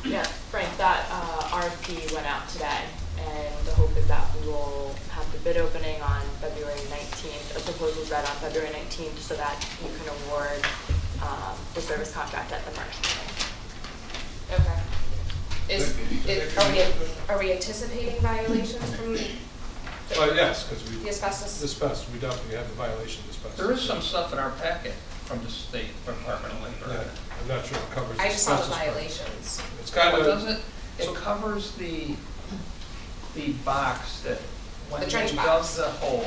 Yeah, Frank, that RFP went out today, and the hope is that we will have the bid opening on February 19th, a proposal read on February 19th, so that you can award the service contract at the March meeting. Okay. Are we anticipating violations from Yes, because the asbestos? asbestos, we definitely have the violation of asbestos. There is some stuff in our packet from the State Department of Yeah, Labor. I'm not sure it covers. I just saw the asbestos part. violations. It's kind Well, of. doesn't, it covers the the box that, when The they trench dug box. the hole,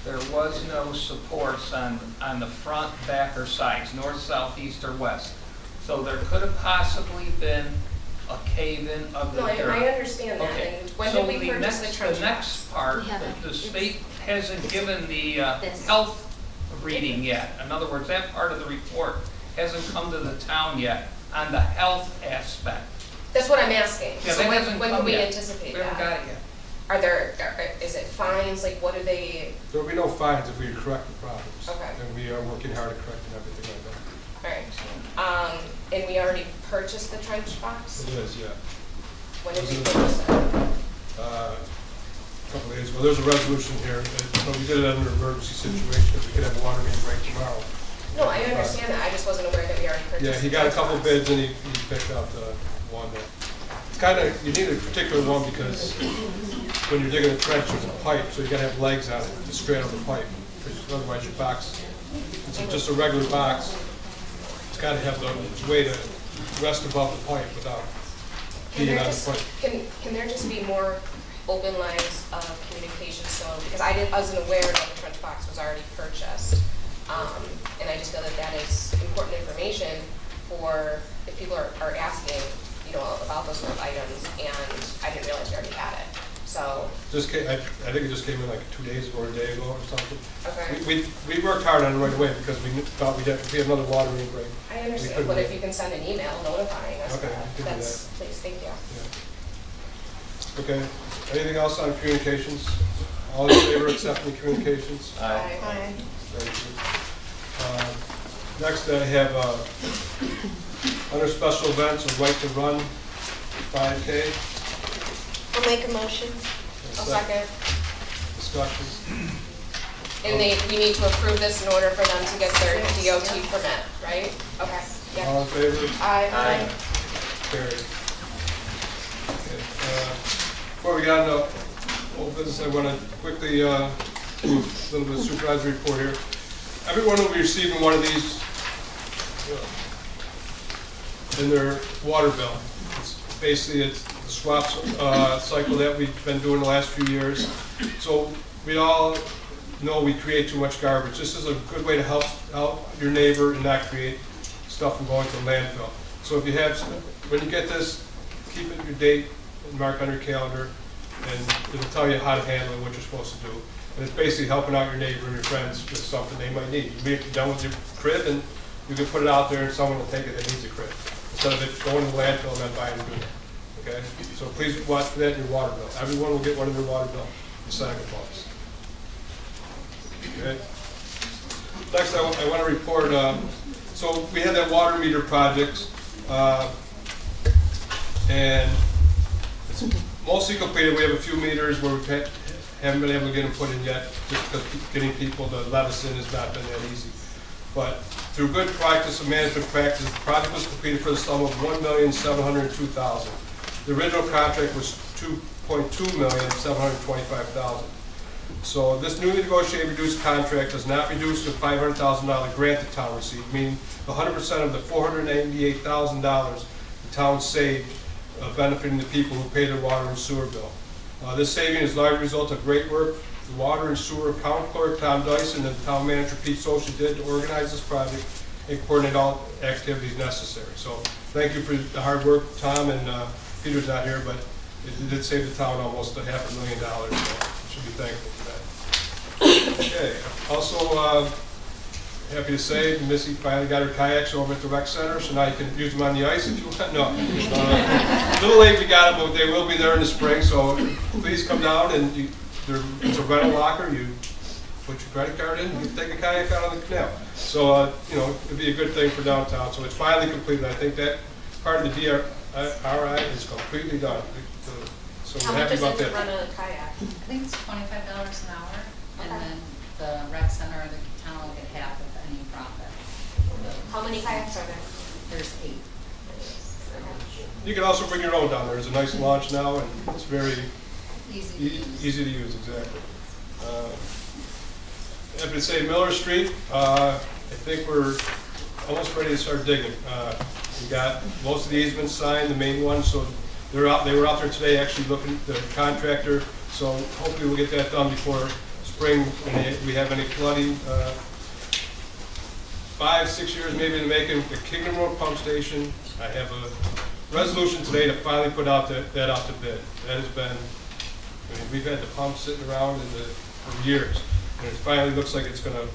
there was no supports on the front, back, or sides, north, south, east, or west. So there could have possibly been a cave-in of the No, dirt. I understand that, Okay, and when so did we purchase the trench The box? next part, We haven't. the state hasn't given the this. health reading yet. In other words, that part of the report hasn't come to the town yet on the health aspect. That's what I'm asking. Yeah, So that when hasn't can come we yet. anticipate We haven't that? got it yet. Is it fines, like what do they, There will be no fines if we correct the problems. Okay. And we are working hard at correcting everything like that. alright, and we already purchased the trench box? It is, yeah. When did we Is it- purchase it? A couple of days ago. There's a resolution here. So we did it under emergency situation. We could have a water main break tomorrow. No, I understand that, I just wasn't aware that we already purchased. Yeah, he the got a trench couple box. bids and he picked out the one that, it's kind of, you need a particular one because when you're digging a trench, there's a pipe, so you gotta have legs on it to straight on the pipe. Because otherwise your box, it's just a regular box. It's gotta have the way to rest above the pipe without Can being there on the just, pipe. can there just be more open lines of communication, so, because I wasn't aware that the trench box was already purchased. And I just feel that that is important information for, if people are asking, you know, about those sort of items, and I didn't realize we already had it, so, Just came, I think it just came in like 2 days ago or a day ago or something. okay. We worked hard on it right away because we thought we had another water main break. I We understand, couldn't but do if it. you can send an email notifying us, Okay, we can do that's, please, thank you. Yeah. Okay, anything else on communications? All in favor of accepting communications? Aye. Thank you. Next, I have, under special events, a right to run, 5K. I'll make a motion. I'll second. Discussion. And we need to approve this in order for them to get their DOT permit, right? Okay, yeah. All in favor? Aye. Carried. Okay, before we get on to old business, I want to quickly, do a little bit of supervisory report here. Everyone will be receiving one of these in their water bill. Basically, it's the swap cycle that we've been doing the last few years. So we all know we create too much garbage. This is a good way to help out your neighbor and not create stuff from going to the landfill. So if you have, when you get this, keep it your date and mark on your calendar, and it'll tell you how to handle it, what you're supposed to do. And it's basically helping out your neighbor and your friends with something they might need. You may be done with your crib and you can put it out there and someone will take it that needs a crib, instead of it going to the landfill and then buying a new one. Okay? So please watch for that in your water bill. Everyone will get one in their water bill in Seneca Falls. Okay? Next, I want to report, so we had that water meter project, and it's mostly completed. We have a few meters where we haven't been able to get them put in yet, just because getting people to let us in has not been that easy. But through good practice and management practice, the project was completed for the sum of $1,702,000. The original contract was $2,2,725,000. So this newly negotiated reduced contract does not reduce the $500,000 grant the town received, meaning 100% of the $488,000 the town saved benefiting the people who pay their water and sewer bill. This saving is largely a result of great work the water and sewer account clerk Tom Dyson and town manager Pete Socia did to organize this project and coordinate all activities necessary. So thank you for the hard work, Tom, and Peter's not here, but it did save the town almost $500,000, so you should be thankful for that. Okay, also happy to say Missy finally got her kayaks over at the rec center, so now you can use them on the ice if you want. No, a little late we got them, but they will be there in the spring, so please come down and it's a rental locker. You put your credit card in, you can take a kayak out on the canal. So, you know, it'd be a good thing for downtown. So it's finally completed. I think that part of the DRI is completely done. So we're happy about that. How much is it to run a kayak? I think it's $25 an hour, and then the rec center or the town will get half of any profit. How many kayaks are there? There's 8. You can also bring your own down there. There's a nice launch now, and it's very easy to use, exactly. Happy to say Miller Street, I think we're almost ready to start digging. We got most of the easements signed, the main one, so they were out there today actually looking at the contractor, so hopefully we'll get that done before spring, and we have any flooding. 5-6 years maybe in the making, the Kingdom Road Pump Station. I have a resolution today to finally put out that out to bid. That has been, I mean, we've had the pump sitting around for years, and it finally looks like it's gonna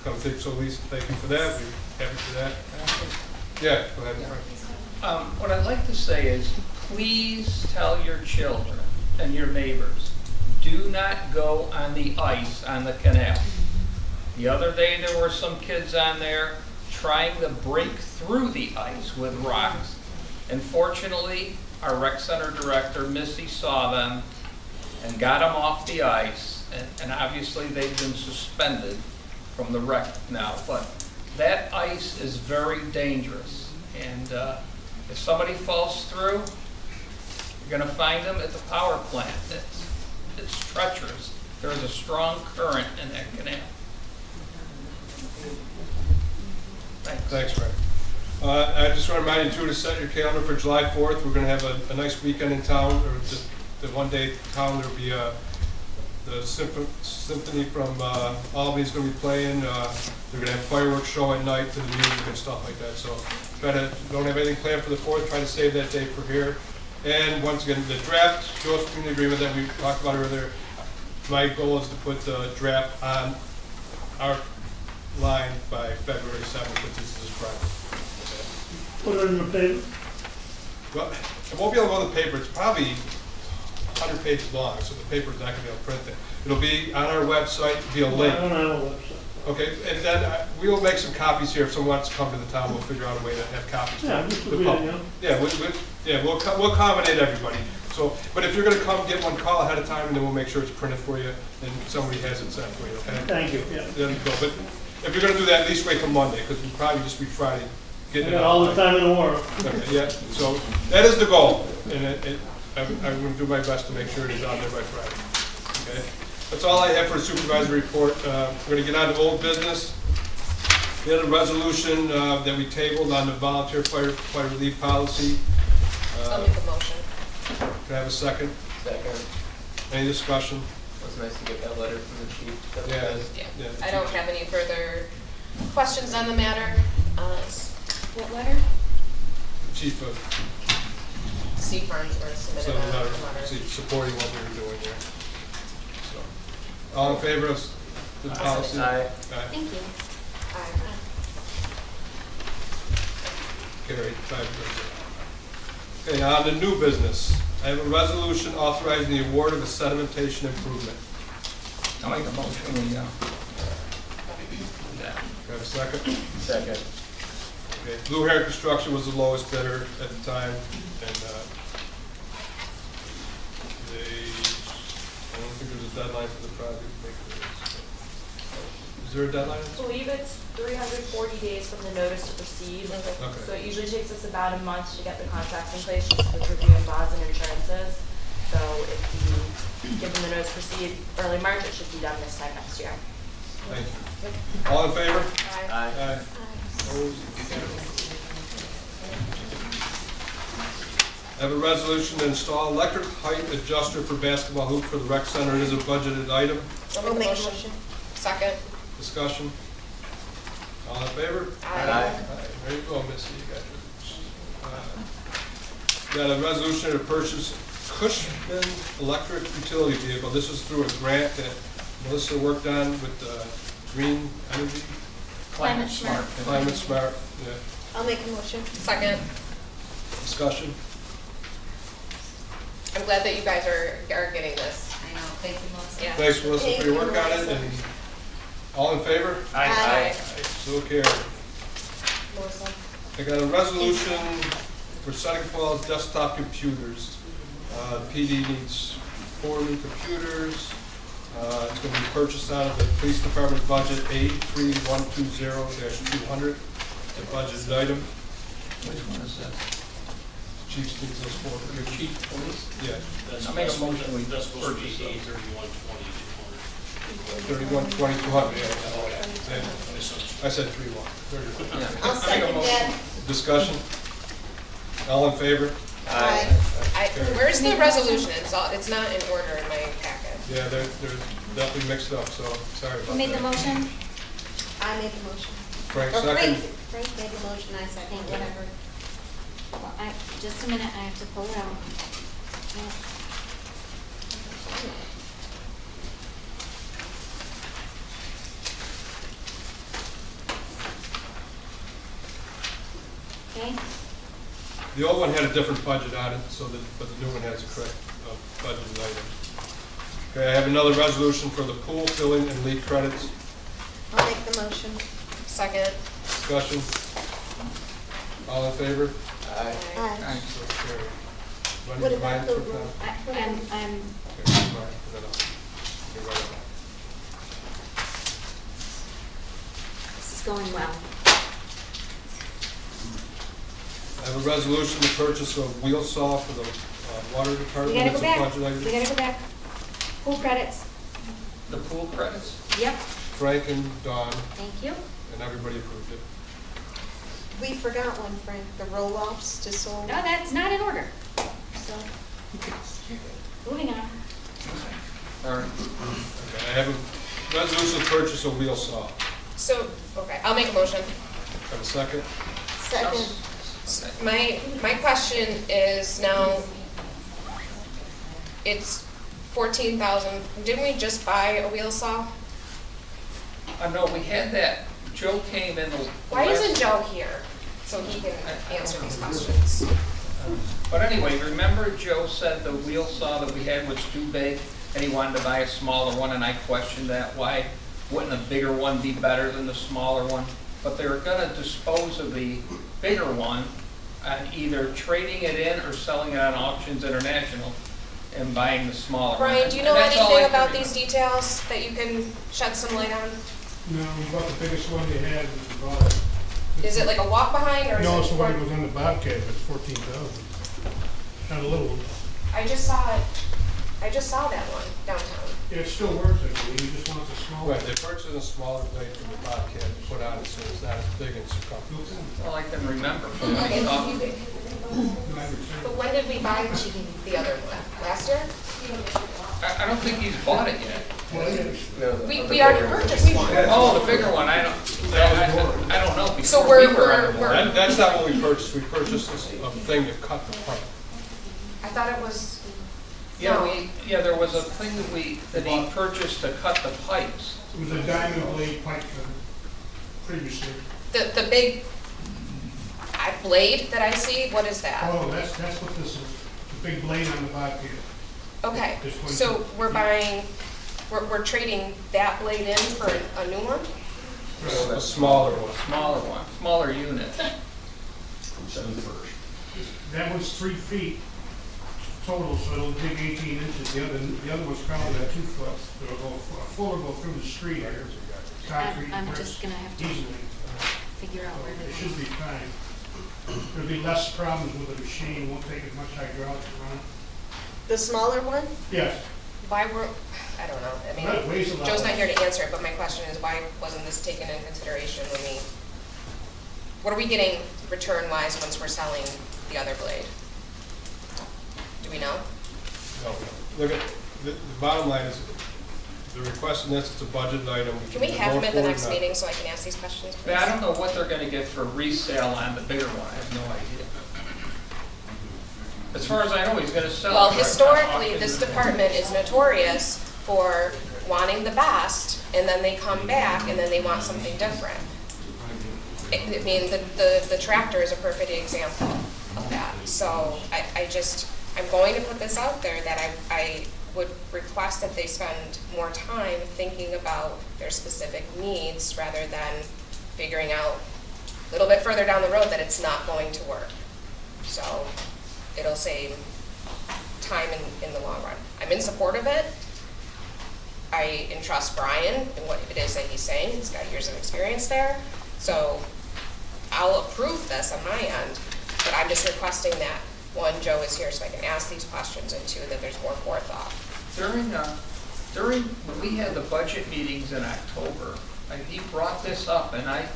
come through. So Lisa, thank you for that. We're happy for that. Yeah, go ahead, Frank. What I'd like to say is, please tell your children and your neighbors, do not go on the ice on the canal. The other day, there were some kids on there trying to break through the ice with rocks. And fortunately, our rec center director, Missy, saw them and got them off the ice. And obviously, they've been suspended from the rec now. But that ice is very dangerous. And if somebody falls through, you're going to find them at the power plant. It's treacherous. There is a strong current in that canal. Thanks, Frank. I just want to remind you too to set your calendar for July 4th. We're going to have a nice weekend in town, or just the one-day town. There'll be the symphony from Albany's going to be playing. They're going to have a fireworks show at night to the music and stuff like that. So don't have anything planned for the 4th. Try to save that day for here. And once again, the draft Joe's community agreement that we talked about earlier. My goal is to put the draft on our line by February 7th, which is this Friday. Put it in the paper? Well, it won't be able to go in the paper. It's probably 100 pages long, so the paper's not going to be able to print it. It'll be on our website via link. I don't have a website. Okay, and then we will make some copies here. If someone wants to come to the town, we'll figure out a way to have copies. Yeah, for just the a public. video. We'll accommodate everybody. So, but if you're going to come, get one call ahead of time, and then we'll make sure it's printed for you, and somebody has it sent for you. Okay? Thank you, yeah. There you go. But if you're going to do that, at least wait till Monday, because we'll probably just be Friday. I got all the time in the world. Okay, yeah, so that is the goal, and I'm going to do my best to make sure it is out there by Friday. Okay, that's all I have for a supervisory report. We're going to get on to old business. We had a resolution that we tabled on the volunteer fire relief policy. I'll make a motion. Can I have a second? Second. Any discussion? It was nice to get that letter from the chief. That was nice. Yeah, I don't have any further questions on the matter. What letter? Chief of Steve Farnsworth submitted sent a a letter letter. supporting what we were doing here. So, all in favor of the policy? Aye. Thank you. Carried, 5-0. Okay, now on to new business. I have a resolution authorizing the award of a sedimentation improvement. I'll make a motion, we, Can I have a second? Second. Okay, Blue Hair Construction was the lowest bidder at the time, and I don't think there's a deadline for the project. Is there a deadline? I believe it's 340 days from the notice to proceed. Okay. So it usually takes us about a month to get the contracts in place, just with reviewing bonds and insurances. So if you give them the notice to proceed early March, it should be done this time next year. Thank you. All in favor? Aye. Aye. Opposed? I have a resolution to install electric height adjuster for basketball hoop for the rec center. It is a budgeted item. I'll make a motion. Second. Discussion? All in favor? Aye. There you go, Missy. You got a resolution to purchase Cushman electric utility vehicle. This is through a grant that Melissa worked on with Green Energy. Climate Smart. Climate Smart, yeah. I'll make a motion. Second. Discussion? I'm glad that you guys are getting this. I know, thank you, Melissa. Yeah. Thanks, Melissa, Thank for your you, work on it, Melissa. and all in favor? Aye. So carried. Melissa. I got a resolution for Seneca Falls desktop computers. PD needs 4 new computers. It's going to be purchased out of the police department budget A3120-200. It's a budgeted item. which one is that? Chief needs those 4. Your chief police? Yeah. I'll make a motion, we That's supposed to purchase be those. 3120, 200. 3120-200, yeah. I said 3-1. I'll second that. Discussion? All in favor? Where's the resolution? It's not in order in my packet. Yeah, they're definitely mixed up, so sorry about that. Who made the motion? I made the motion. Frank, Or second. Frank made the motion, I second, whatever. Well, just a minute, I have to pull it out. Yeah. Okay, The old one had a different budget on it, but the new one has a correct budget item. Okay, I have another resolution for the pool filling and leak credits. I'll make the motion. Second. Discussion. All in favor? Aye. So carried. Run What your about mind the for rule? now. I'm, Okay, fine, put it up. Okay, right up. this is going well. I have a resolution to purchase a wheel saw for the water We department. gotta It's go a back, budget item. we gotta go back. Pool credits, The pool credits? yep, Frank and Dawn, thank you. and everybody approved it. We forgot one, Frank, the roll-offs to No, sold. that's not in order, so, moving on. All right. Okay, I have a resolution to purchase a wheel saw. So, okay, I'll make a motion. Have a second? Second. My question is now, it's 14,000. Didn't we just buy a wheel saw? No, we had that, Joe came in the. Why last- isn't Joe here so he can answer these questions? But anyway, remember Joe said the wheel saw that we had was too big and he wanted to buy a smaller one, and I questioned that. Why wouldn't a bigger one be better than the smaller one? But they were gonna dispose of the bigger one and either trading it in or selling it on Auctions International and buying the smaller one. Brian, do you know And that's all I anything can about these remember. details that you can shed some light on? No, we bought the biggest one they had, and we bought it. Is it like a walk behind or is it? No, it's the one that goes on the Bobcat, but it's 14,000. Not a little one. I just saw that one downtown. Yeah, it still works, I believe, he just wants a small one. Right, they purchased a smaller blade from the Bobcat and put on it so it's not as big in circumference. All I can remember. Okay, but when did we buy the other one? Last year? I don't think he's bought it yet. We already purchased one. Oh, the bigger one, I don't know. because So we were on the board. That's not what we purchased. We purchased a thing to cut the pipe. I thought it was, Yeah, no. there was a thing that he purchased to cut the pipes. It was a diamond blade pipe cutter previously. The big blade that I see, what is that? Oh, that's what this is, the big blade on the Bobcat. Okay, This one so too. we're trading that blade in for a new one? A smaller one. Smaller unit. That one's 3 feet total, so it'll dig 18 inches. The other one's probably a 2 foot. It'll go, a fuller go through the street here. Concrete I'm bricks just gonna have to easily. figure out where It the. should be fine. There'll be less problems with the machine, won't take as much hydraulics to run. The smaller one? Yes. Why were, I don't know, That weighs a lot Joe's not less. here to answer it, but my question is why wasn't this taken into consideration when what are we getting return-wise once we're selling the other blade? Do we know? No, look at, the bottom line is, the request in this, it's a budget item. Can we have him at the vote next for it, not- meeting so I can ask these questions, please? I don't know what they're gonna get for resale on the bigger one, I have no idea. As far as I know, he's gonna sell it. Well, right? historically, this department is notorious for wanting the best, and then they come back, and then they want something different. I mean, the tractor is a perfect example of that. So I'm going to put this out there that I would request that they spend more time thinking about their specific needs rather than figuring out a little bit further down the road that it's not going to work. So it'll save time in the long run. I'm in support of it. I entrust Brian in what it is that he's saying. He's got years of experience there. So I'll approve this on my end, but I'm just requesting that, one, Joe is here so I can ask these questions, and two, that there's more forethought. During, when we had the budget meetings in October, he brought this up, and I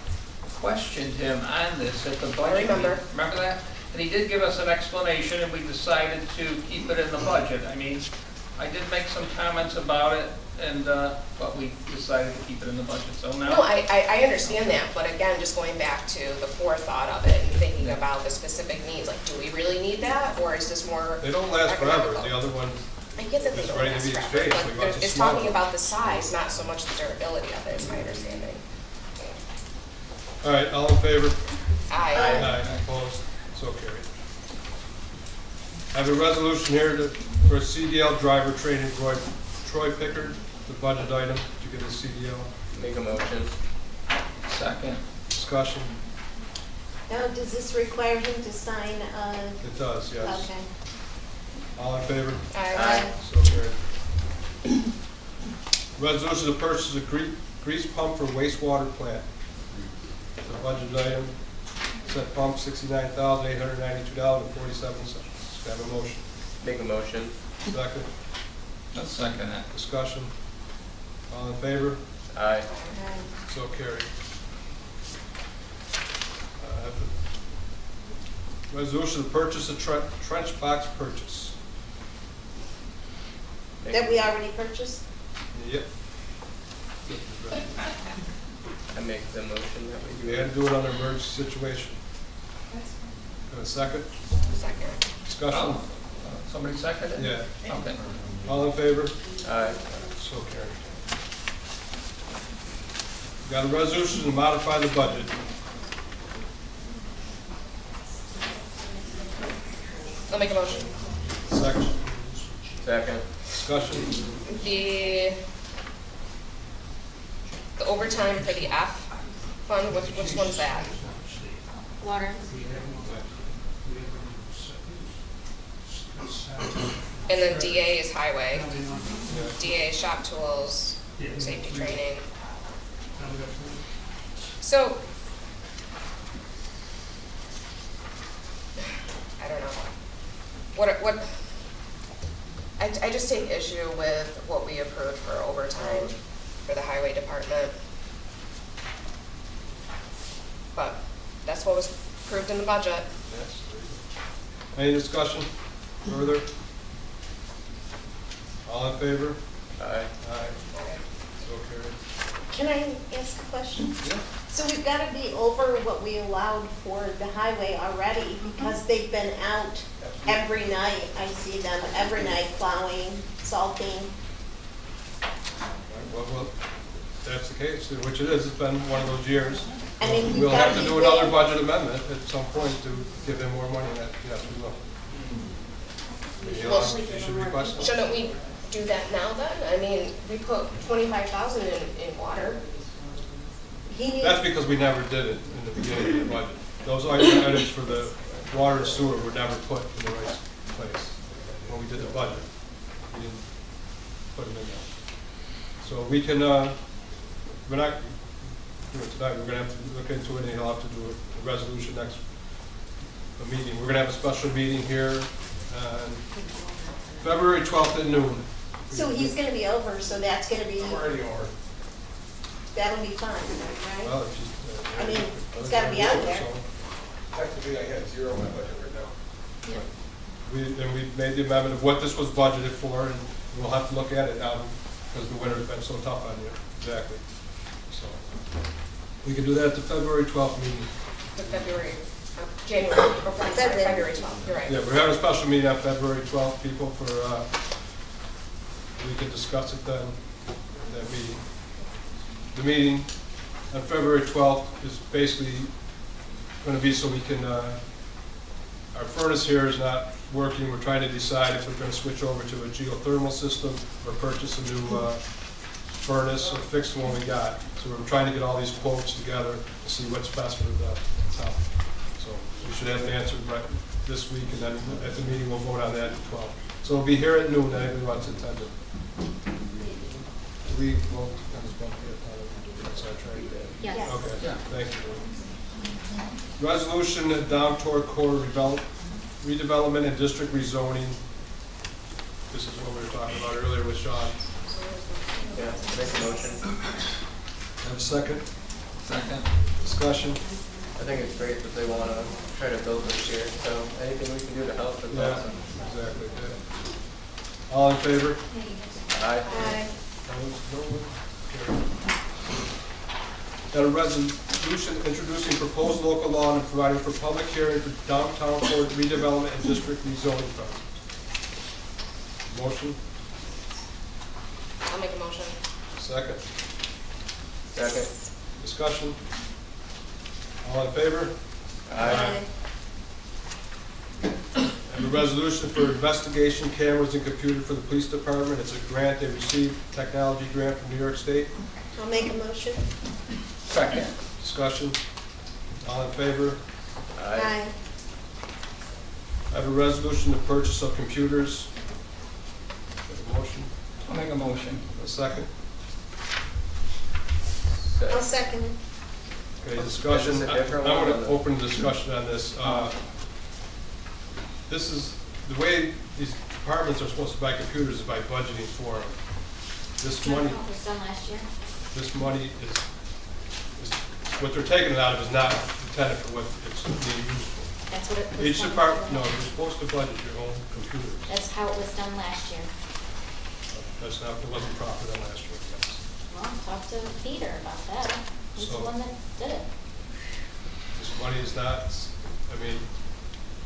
questioned him on this at the budget meeting. remember. Remember that? And he did give us an explanation, and we decided to keep it in the budget. I mean, I did make some comments about it, and, but we decided to keep it in the budget, so now. No, I understand that, but again, just going back to the forethought of it and thinking about the specific needs, like, do we really need that, or is this more? They don't last forever, economical? the other one I get that they is don't ready to last be forever, exchanged, so but we want it's the small talking one. about the size, not so much the durability of it, is my understanding. All right, all in favor? Aye. Aye, opposed, so carried. I have a resolution here for a CDL driver training Troy Pickard, the budget item to get a CDL. Make a motion. Second. Discussion, Now, does this require him to sign it does, yes. Okay. All in favor? Aye. So carried. Resolution to purchase a grease pump for wastewater plant. The budget item, set pump $69,892.47. Have a motion. Make a motion. Second, I'll second that. discussion. All in favor? Aye. So carried. Resolution to purchase a trench box purchase. That we already purchased? Yep. I make the motion that we We do had to do it under emergency situation. Have a second? Second. Discussion? Somebody second it? Yeah. Okay. All in favor? Aye. So carried. Got a resolution to modify the budget. I'll make a motion. Second. Second. Discussion? The overtime for the F fund, which one's that? Water. And then DA is highway, Yeah. DA is shop tools, safety training. So, I don't know. I just take issue with what we approved for overtime for the highway department. But that's what was approved in the budget. Yes. Any discussion further? All in favor? Aye. Aye. So carried. Can I ask a question? Yeah. So we've got to be over what we allowed for the highway already because they've been out every night. I see them every night plowing, salting. Well, that's the case, which it is. It's been one of those years. I mean, we've We'll got have to to do be another there. budget amendment at some point to give them more money. That, yes, we will. You should request it. Shouldn't we do that now then? I mean, we put 25,000 in water. That's because we never did it in the beginning of the budget. Those items for the water and sewer were never put in the right place when we did the budget. We didn't put them in there. So we can, we're not doing it tonight. We're going to have to look into it, and he'll have to do a resolution next meeting. We're going to have a special meeting here on February 12th at noon. So he's going to be over, so that's going to be, Already over. that'll be fine, right? Well, if you, I mean, it's got to be out there. Technically, I had zero in my budget right now. And we made the amendment of what this was budgeted for, and we'll have to look at it now because the winter's been so tough on you. Exactly. So we can do that at the February 12th meeting. The January, February 12th, you're right. Yeah, we're having a special meeting on February 12th, people, for, we can discuss it then, at that meeting. The meeting on February 12th is basically going to be so we can, our furnace here is not working. We're trying to decide if we're going to switch over to a geothermal system or purchase a new furnace or fix the one we got. So we're trying to get all these quotes together to see what's best for the town. So we should have an answer right this week, and then at the meeting we'll vote on that at 12. So we'll be here at noon, and everyone wants attended. We vote on this one here. That's our trade. Yes. Okay, Yeah. thank you. Resolution down toward core redevelopment and district rezoning. This is what we were talking about earlier with Sean. Yeah, make a motion. Have a second? Second. Discussion? I think it's great that they want to try to build this here, so anything we can do to help is Yeah, awesome. exactly, yeah. All in favor? Aye. Opposed? No one? Carried. Got a resolution introducing proposed local law and providing for public hearing for downtown Fort redevelopment and district rezoning project. Motion? I'll make a motion. Second? Second. Discussion? All in favor? Aye. And a resolution for investigation cameras and computer for the police department. It's a grant they received, technology grant from New York State. I'll make a motion. Second. Discussion? All in favor? Aye. I have a resolution to purchase of computers. Have a motion? I'll make a motion. A second? I'll second it. Okay, discussion. Is this a different I want one? to open discussion on this. This is, the way these departments are supposed to buy computers is by budgeting for them. This money, What was done last year? this money is, what they're taking it out of is not intended for what it's being used for. That's what it was Each done department, no, last you're year. supposed to budget your own computers. That's how it was done last year. That's not, it wasn't proper than last year. Well, talk to Peter about that. He's the So- one that did it. This money is not, I mean,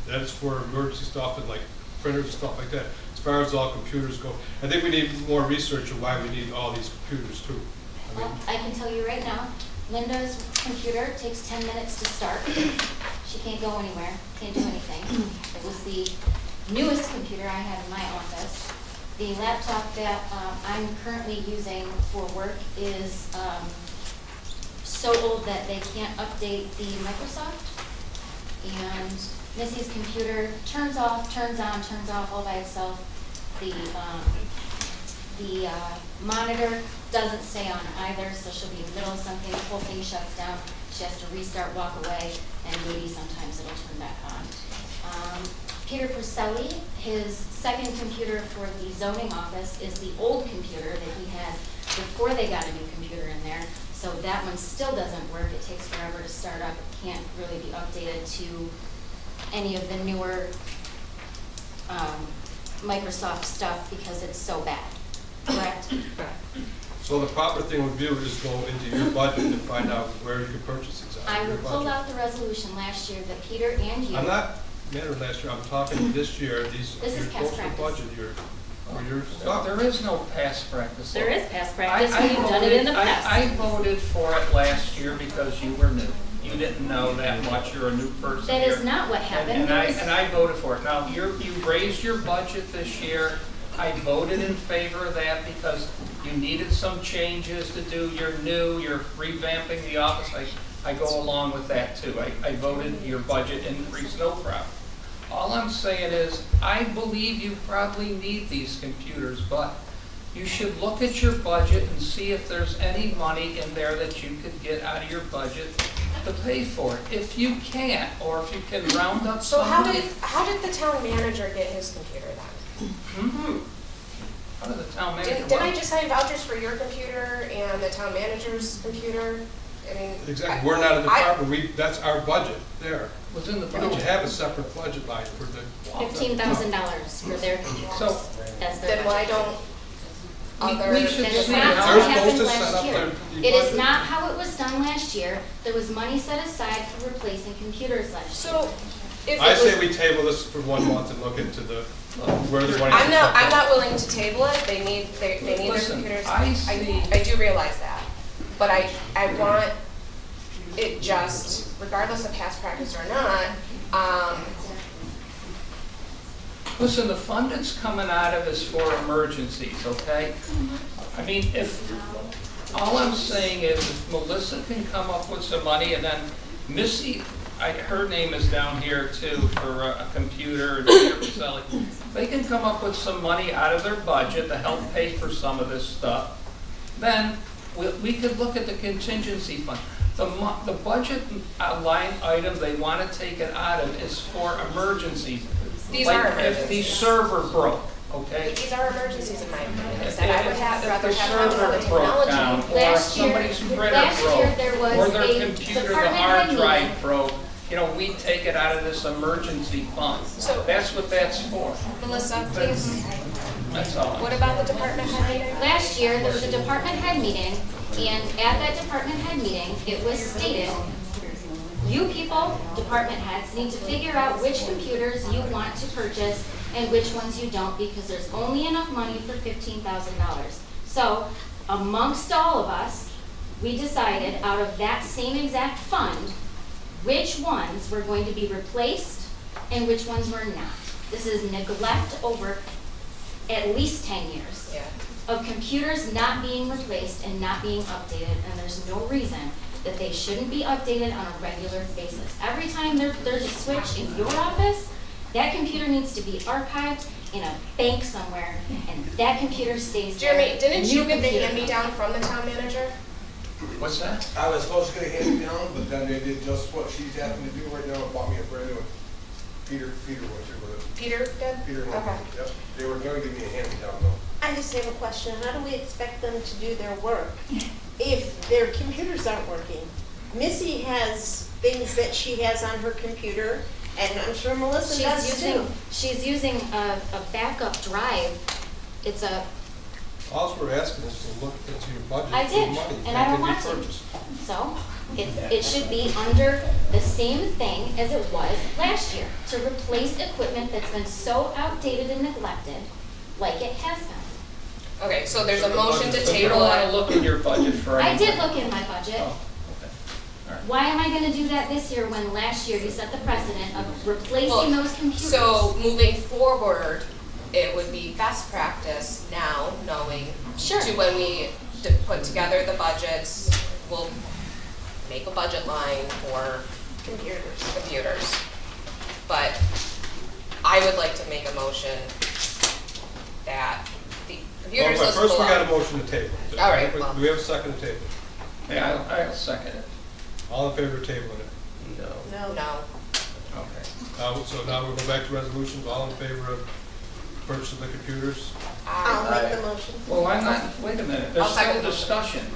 that is for emergency stuff and like printers and stuff like that. As far as all computers go, I think we need more research on why we need all these computers too. I mean, Well, I can tell you right now, Linda's computer takes 10 minutes to start. She can't go anywhere, can't do anything. It was the newest computer I had in my office. The laptop that I'm currently using for work is so old that they can't update the Microsoft. And Missy's computer turns off, turns on, turns off all by itself. The monitor doesn't stay on either, so she'll be in the middle of something, the whole thing shuts down. She has to restart, walk away, and maybe sometimes it'll turn back on. Peter Purcelli, his second computer for the zoning office is the old computer that he had before they got a new computer in there. So that one still doesn't work. It takes forever to start up. It can't really be updated to any of the newer Microsoft stuff because it's so bad, correct? So the proper thing would do is go into your budget and find out where you can purchase exactly. I your pulled budget. out the resolution last year that Peter and you. I'm not matter last year, I'm talking this year, these, This you're is past supposed to practice. budget your stuff. There is no past practice. There is past practice, I we've done it in the voted- past. I voted for it last year because you were new. You didn't know that much, you're a new person That here. is not what happened. And There was- I voted for it. Now, you raised your budget this year. I voted in favor of that because you needed some changes to do. You're new, you're revamping the office. I go along with that too. I voted your budget increase, no problem. All I'm saying is, I believe you probably need these computers, but you should look at your budget and see if there's any money in there that you could get out of your budget to pay for it. If you can't, or if you can round up So some how money. did the town manager get his computer then? How did the town manager? Didn't I just sign vouchers for your computer and the town manager's computer? I mean. Exactly, we're not a department, that's our budget there. Was in the We don't budget. have a separate budget line for the. $15,000 for their computers. So- That's their Then why budget. don't We other? should That is see not how- what They're happened supposed to set last up year. their It is budget. not how it was done last year. There was money set aside for replacing computers last year. So if I it say was, we table this for 1 month and look into the, where the money. I'm not willing to table it. They need their Listen, computers. I see- I do realize that. But I want it just, regardless of past practice or not, Listen, the fund it's coming out of is for emergencies, okay? I mean, all I'm saying is if Melissa can come up with some money and then Missy, her name is down here too for a computer and Peter Pacelli. They can come up with some money out of their budget to help pay for some of this stuff. Then we could look at the contingency fund. The budget line item they want to take it out of is for emergencies. These Like are if the emergencies. server broke, okay? These are emergencies in my opinion, instead I would have, If rather the have them on the server broke down, technology. or if Last year- somebody's printer last year there broke, was or their a computer, the department hard head drive meeting. broke, you know, we take it out of this emergency fund. So- That's what that's for. Melissa, please, That's all. what about the department head meeting? Last year, there was a department head meeting, and at that department head meeting, it was stated, you people, department heads, need to figure out which computers you want to purchase and which ones you don't, because there's only enough money for $15,000. So, amongst all of us, we decided out of that same exact fund, which ones were going to be replaced and which ones were not. This is neglect over at least 10 years Yeah. of computers not being replaced and not being updated, and there's no reason that they shouldn't be updated on a regular basis. Every time there's a switch in your office, that computer needs to be archived in a bank somewhere, and that computer stays there. Jeremy, didn't you New get the computer. hand-me-down from the town manager? What's that? I was supposed to get a hand down, but then they did just what she's having to do right now and bought me a brand new one. Peter was here with it. Peter did? Peter, Okay. yep. They were gonna give me a hand down though. I just have a question. How do we expect them to do their work if their computers aren't working? Missy has things that she has on her computer, and I'm sure Melissa does too. She's using a backup drive. It's a, All we're asking is to look into your budget. I for did, money and that I don't can be want to. purchased. So, it should be under the same thing as it was last year, to replace equipment that's been so outdated and neglected, like it has been. Okay, so there's a motion to So you don't table wanna it. look in your budget for I anything? did look in my budget. Oh, okay. All right. Why am I gonna do that this year when last year you set the precedent of replacing Well, those computers? So moving forward, it would be best practice now, knowing Sure. to when we put together the budgets, we'll make a budget line for computers. But I would like to make a motion that the computers Well, list first we belong. got a motion to table. All right, well. Do we have a second to table? Yeah, I'll second it. All in favor of tabling it? No. No. Okay. So now we'll go back to resolutions. All in favor of purchase of the computers? I'll make the motion. Well, I'm not, wait a minute, there's I'll second still the motion. discussion.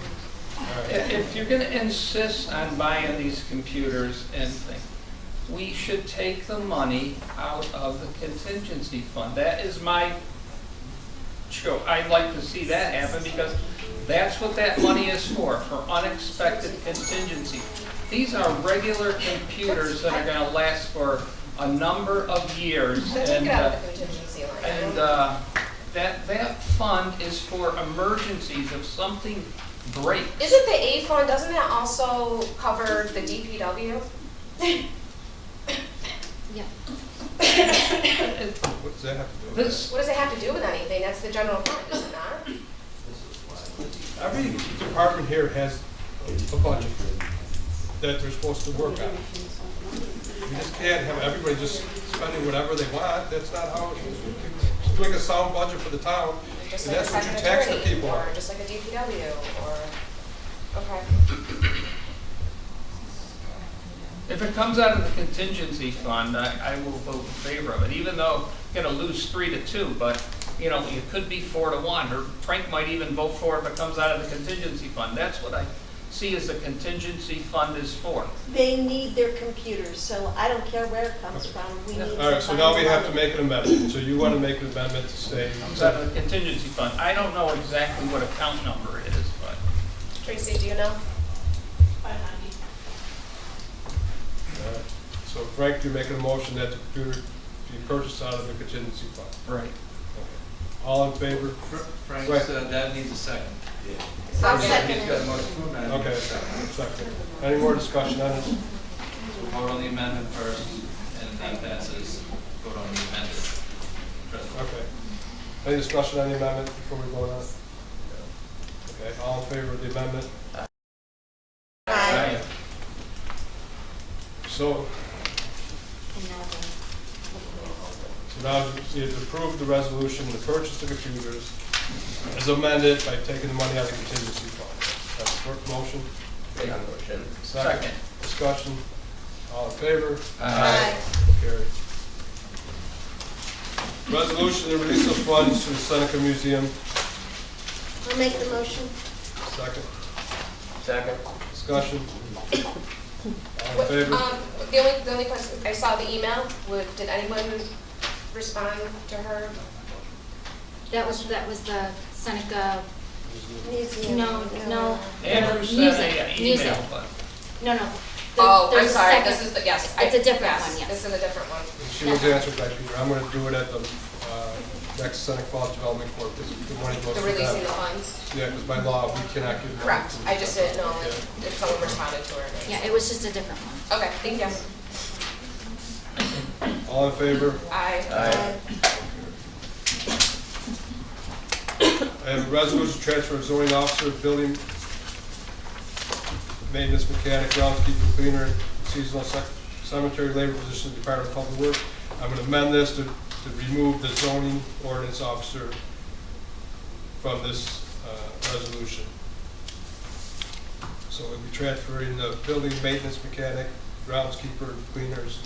All right. If you're gonna insist on buying these computers and things, we should take the money out of the contingency fund. That is my I'd like to see that happen because that's what that money is for unexpected contingency. These are regular computers that are gonna last for a number of years. Take And it out of the contingency line. that fund is for emergencies if something breaks. Isn't the A fund, doesn't that also cover the DPW? Yeah. What does that have to do with This, What does it have to do with anything? That's the general fund, is it not? that? Every department here has a budget that they're supposed to work on. You just can't have everybody just spending whatever they want. That's not how it is. Make a sound budget for the town, and Just like a that's what you second tax the attorney, people or on. just like a DPW, or, okay. if it comes out of the contingency fund, I will vote in favor of it, even though you're gonna lose 3-2, but, you know, it could be 4-1, or Frank might even vote for it if it comes out of the contingency fund. That's what I see as the contingency fund is for. They need their computers, so I don't care where it comes from. We need to All right, so find now we the have to money. make an amendment. So you want to make an amendment to say, Comes out of the contingency fund. I don't know exactly what account number it is, but. Tracy, do you know? so Frank, you're making a motion that the computer be purchased out of the contingency fund. Right. All in favor? Frank, Right. that needs a second. I'll second He's got a it. motion to amend. Okay, second. Any more discussion on this? So vote on the amendment first, and if that passes, vote on the amended resolution. Okay. Any discussion on the amendment before we vote on it? Okay, all in favor of the amendment? Aye. So now you've approved the resolution to purchase the computers as amended by taking the money out of the contingency fund. That's the first motion. Make a motion. Second. Discussion. All in favor? Aye. Carried. Resolution to release of funds to the Seneca Museum. I'll make the motion. Second. Second. Discussion. All in favor? The only question, I saw the email, did anyone respond to her? That was the Seneca, Museum. no, Andrew the sent an music. email, but No. Oh, I'm there's a sorry, second- this is the, yes. It's a different yes, one, yes. This is a different one. She was answered by Peter. I'm gonna do it at the next Seneca Falls Development Corp. Because the money goes The to releasing the them. funds? Yeah, because by law, we cannot give. money Correct, to- I just didn't know Yeah. if someone responded to her. Yeah, it was just a different one. Okay, thank you. All in favor? Aye. I have a resolution to transfer zoning officer, building maintenance mechanic, groundskeeper, cleaner, seasonal cemetery labor position, Department of Public Works. I'm gonna amend this to remove the zoning ordinance officer from this resolution. So we'll be transferring the building maintenance mechanic, groundskeeper, cleaners,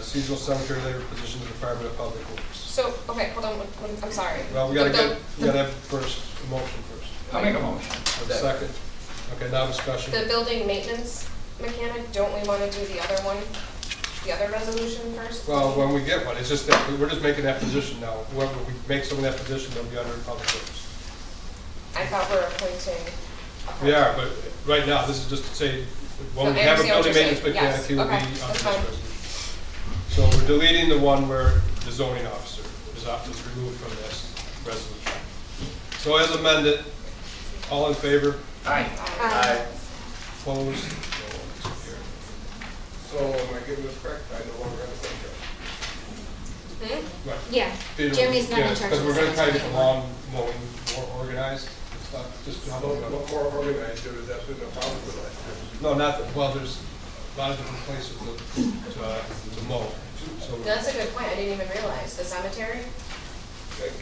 seasonal cemetery labor position, Department of Public Works. So, okay, hold on, I'm sorry. Well, we gotta have first, a motion first. I'll make a motion. And a second. Okay, now discussion. The building maintenance mechanic, don't we want to do the other one, the other resolution first? Well, when we get one, it's just that, we're just making that position now. Whoever we make someone that position, they'll be under Public Works. I thought we were appointing. We are, but right now, this is just to say, when No, we I have a understand what building you're maintenance saying. mechanic, Yes, he will be okay, under that's this fine. resolution. So we're deleting the one where the zoning officer is removed from this resolution. So as amended, all in favor? Aye. Opposed? So am I getting this correct? I no longer have a secretary. Hmm? Right. Yeah, Peter, Jeremy's not in charge Because of we're the gonna try to get the cemetery. lawn mowing more organized. It's not just. How much more organized, there was absolutely no problem with last year. No, not that, well, there's a lot of different places to mow. So That's a good point, I didn't even realize, the cemetery?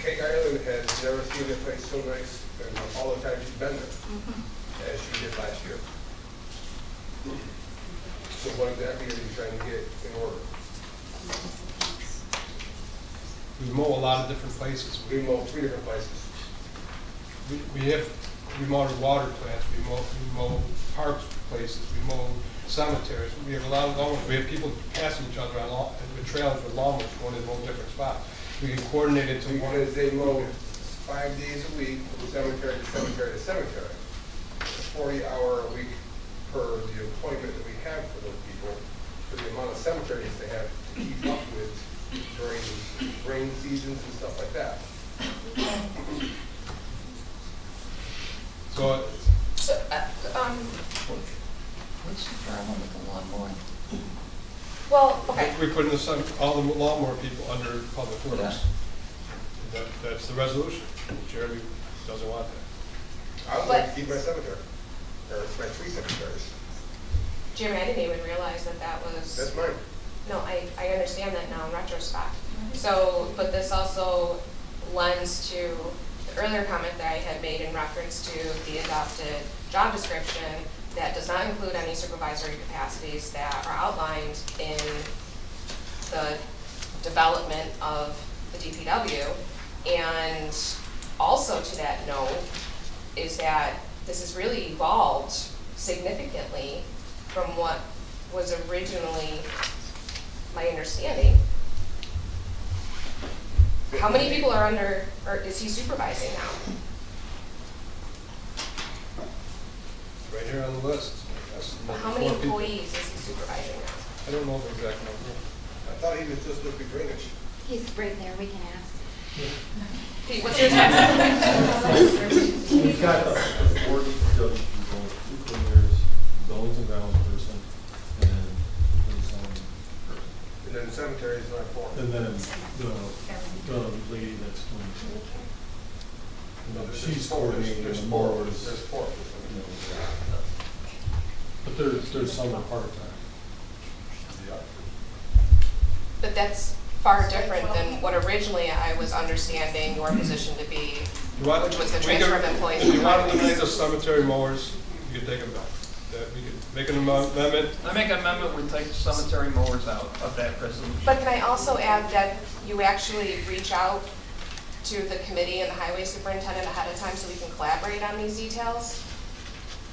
Kay Island has never seen a place so nice in all the time she's been there, as she did last year. So what exactly are you trying to get in order? we mow a lot of different places. We mow 3 different places. We mow water plants, we mow parks places, we mow cemeteries. We have a lot of lawn, we have people passing each other on with trailers with lawnmowers going in multiple different spots. We can coordinate it to one. Because they mow 5 days a week, from cemetery to cemetery to cemetery. 40-hour a week per the employment that we have for those people, for the amount of cemeteries they have to keep up with during rain seasons and stuff like that. So, What's the problem with the lawnmower? Well, okay, we put in all the lawnmower people under Public Works. That's the resolution. Jeremy doesn't want that. I would like to keep my cemetery, or my 3 cemeteries. Jeremy, I didn't even realize that was. That's mine. No, I understand that now in retrospect. So, but this also lends to the earlier comment that I had made in reference to the adopted job description that does not include any supervisory capacities that are outlined in the development of the DPW. And also to that note is that this has really evolved significantly from what was originally my understanding. How many people are under, or is he supervising now? Right here on the list. How many 4 people. employees is he supervising now? I don't know the exact number. I thought he was just with the drainage. He's right there, we can ask. Pete, what's your tax? We've got 4 DPW people, 2 cleaners, buildings and grounds person, and the zoning person. And then the cemetery is not 4. And then the lady that's doing it. And then she's coordinating There's the 4. mowers. There's 4. But there's some that are part-time. But that's far different than what originally I was understanding your position to be, which was the transfer of employees. If you want to eliminate the cemetery mowers, you can take them back. that we could make an amendment. I make an amendment, we take the cemetery mowers out of that resolution. But can I also add that you actually reach out to the committee and the highway superintendent ahead of time so we can collaborate on these details?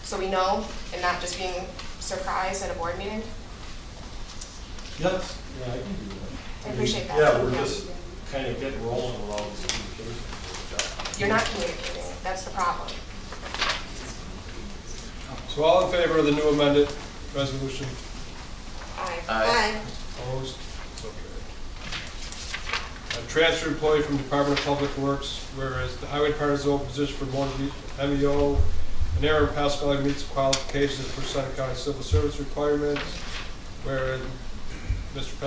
So we know and not just being surprised at a board meeting? Yep, yeah, I can do that. I appreciate that. Yeah, we're just kind of getting rolling with all this communication. You're not communicating, that's the problem. So all in favor of the new amended resolution? Aye. Opposed? So carried. A transfer employee from Department of Public Works, whereas the Highway Department is open position for motor MEO, and Aaron Pasquale meets the qualifications for Seneca County Civil Service requirements, whereas Mr.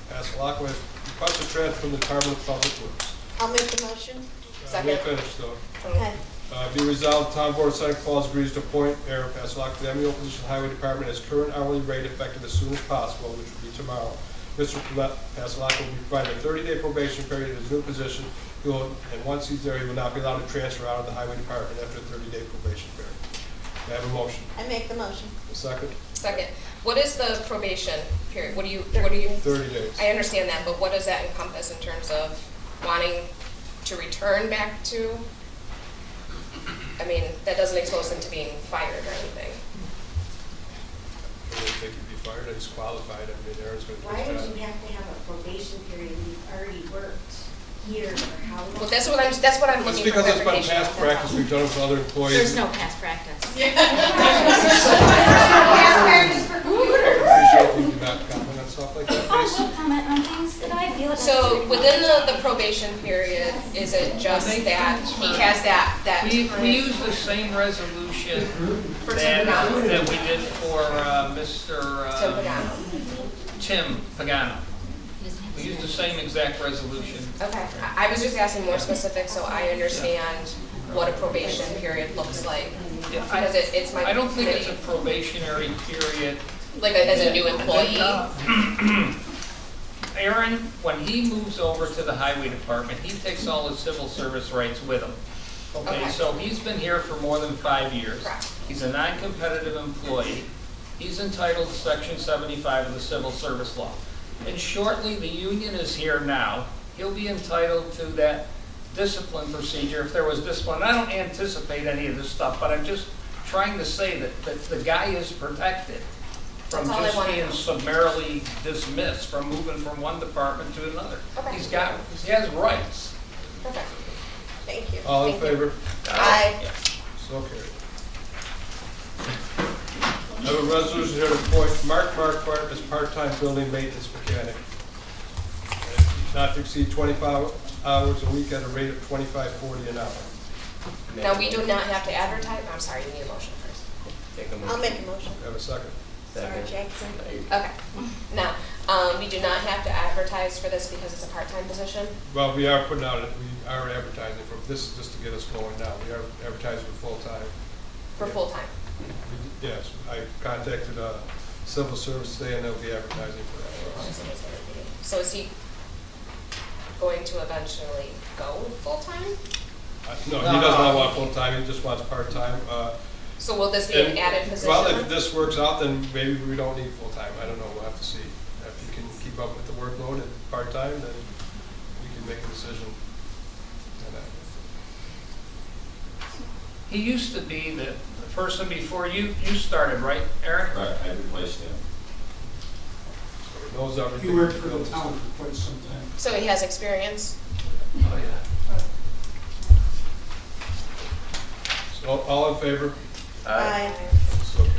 Pasquale has requested transfer from the Department of Public Works. I'll make the motion. We ain't finished though. Okay. Be resolved, the town board of Seneca Falls agrees to appoint Aaron Pasquale to the MEO position of Highway Department as current hourly rate effective as soon as possible, which will be tomorrow. Mr. Pasquale will be provided a 30-day probation period in his new position. And once he's there, he will not be allowed to transfer out of the Highway Department after a 30-day probation period. May I have a motion? I make the motion. A second? Second, what is the probation period? What do you? 30 days. I understand that, but what does that encompass in terms of wanting to return back to? I mean, that doesn't expose him to being fired or anything. I don't think he'd be fired, he's qualified. I mean, Aaron's going to do Why his would job. you have to have a probation period? You've already worked here for how long? Well, that's what I'm It's looking for because it's been clarification. past practice, we've done it with other employees. There's no past practice. I appreciate you do not comment on stuff like that, I please. don't comment on things that I feel. So within the probation period, is it just that he has that We use the same resolution that we did for Mr. Tim Pagano? Tim Pagano. We used the same exact resolution. Okay, I was just asking more specific so I understand what a probation period looks like. Yeah, Because it's my I don't think it's a committee. probationary period. Like as a new employee? Aaron, when he moves over to the highway department, he takes all his civil service rights with him. Okay, Okay. so he's been here for more than 5 years. Correct. He's a non-competitive employee. He's entitled to Section 75 of the Civil Service Law. And shortly, the union is here now. He'll be entitled to that discipline procedure if there was discipline. I don't anticipate any of this stuff, but I'm just trying to say that the guy is protected from That's all I just wanna being know. summarily dismissed, from moving from one department to another. Okay. He has rights. Perfect. Thank you. All in Thank you. favor? Aye. So carried. I have a resolution here to appoint Mark Marquardt as part-time building maintenance mechanic. Not to exceed 25 hours a week at a rate of $25.40 an hour. Now, we do not have to advertise, I'm sorry, you need a motion first. I'll make a motion. Have a second? Sorry, Jackson. Okay. Now, we do not have to advertise for this because it's a part-time position? Well, we are putting out, we are advertising for, this is just to get us going now. We are advertising for full-time. For full-time? Yes, I contacted Civil Service today and they'll be advertising for that. So is he going to eventually go full-time? No, he does not want full-time, he just wants part-time. So will this be an added position? Well, if this works out, then maybe we don't need full-time, I don't know, we'll have to see. If you can keep up with the workload and part-time, then we can make a decision. on that. He used to be the person before you started, right, Aaron? Right, I replaced him. So he knows everything. He worked for the town for quite some time. So he has experience? Oh, yeah. So all in favor? Aye. So carried.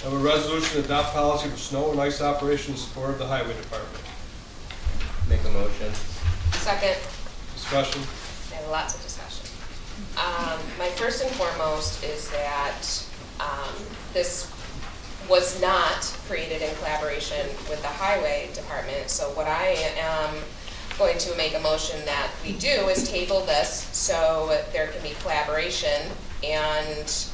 I have a resolution to adopt policy for snow and ice operations in support of the highway department. Make a motion. Second? Discussion? And lots of discussion. My first and foremost is that this was not created in collaboration with the highway department. So what I am going to make a motion that we do is table this so there can be collaboration and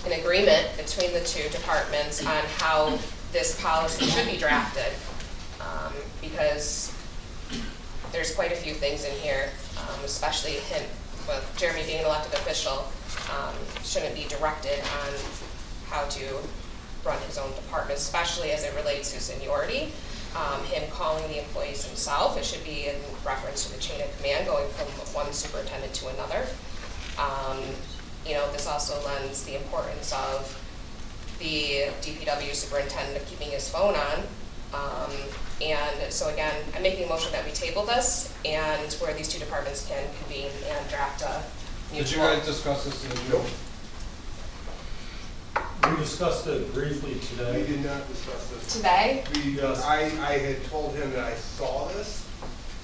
an agreement between the two departments on how this policy should be drafted. Because there's quite a few things in here, especially him with Jeremy being an elected official, shouldn't be directed on how to run his own department, especially as it relates to seniority. Him calling the employees himself, it should be in reference to the chain of command going from one superintendent to another. You know, this also lends the importance of the DPW superintendent of keeping his phone on. And so again, I'm making a motion that we table this and where these two departments can convene and draft a Did you mutual. guys discuss this in the group? We discussed it briefly We today. did not discuss this. Today? Yes. I had told him that I saw this,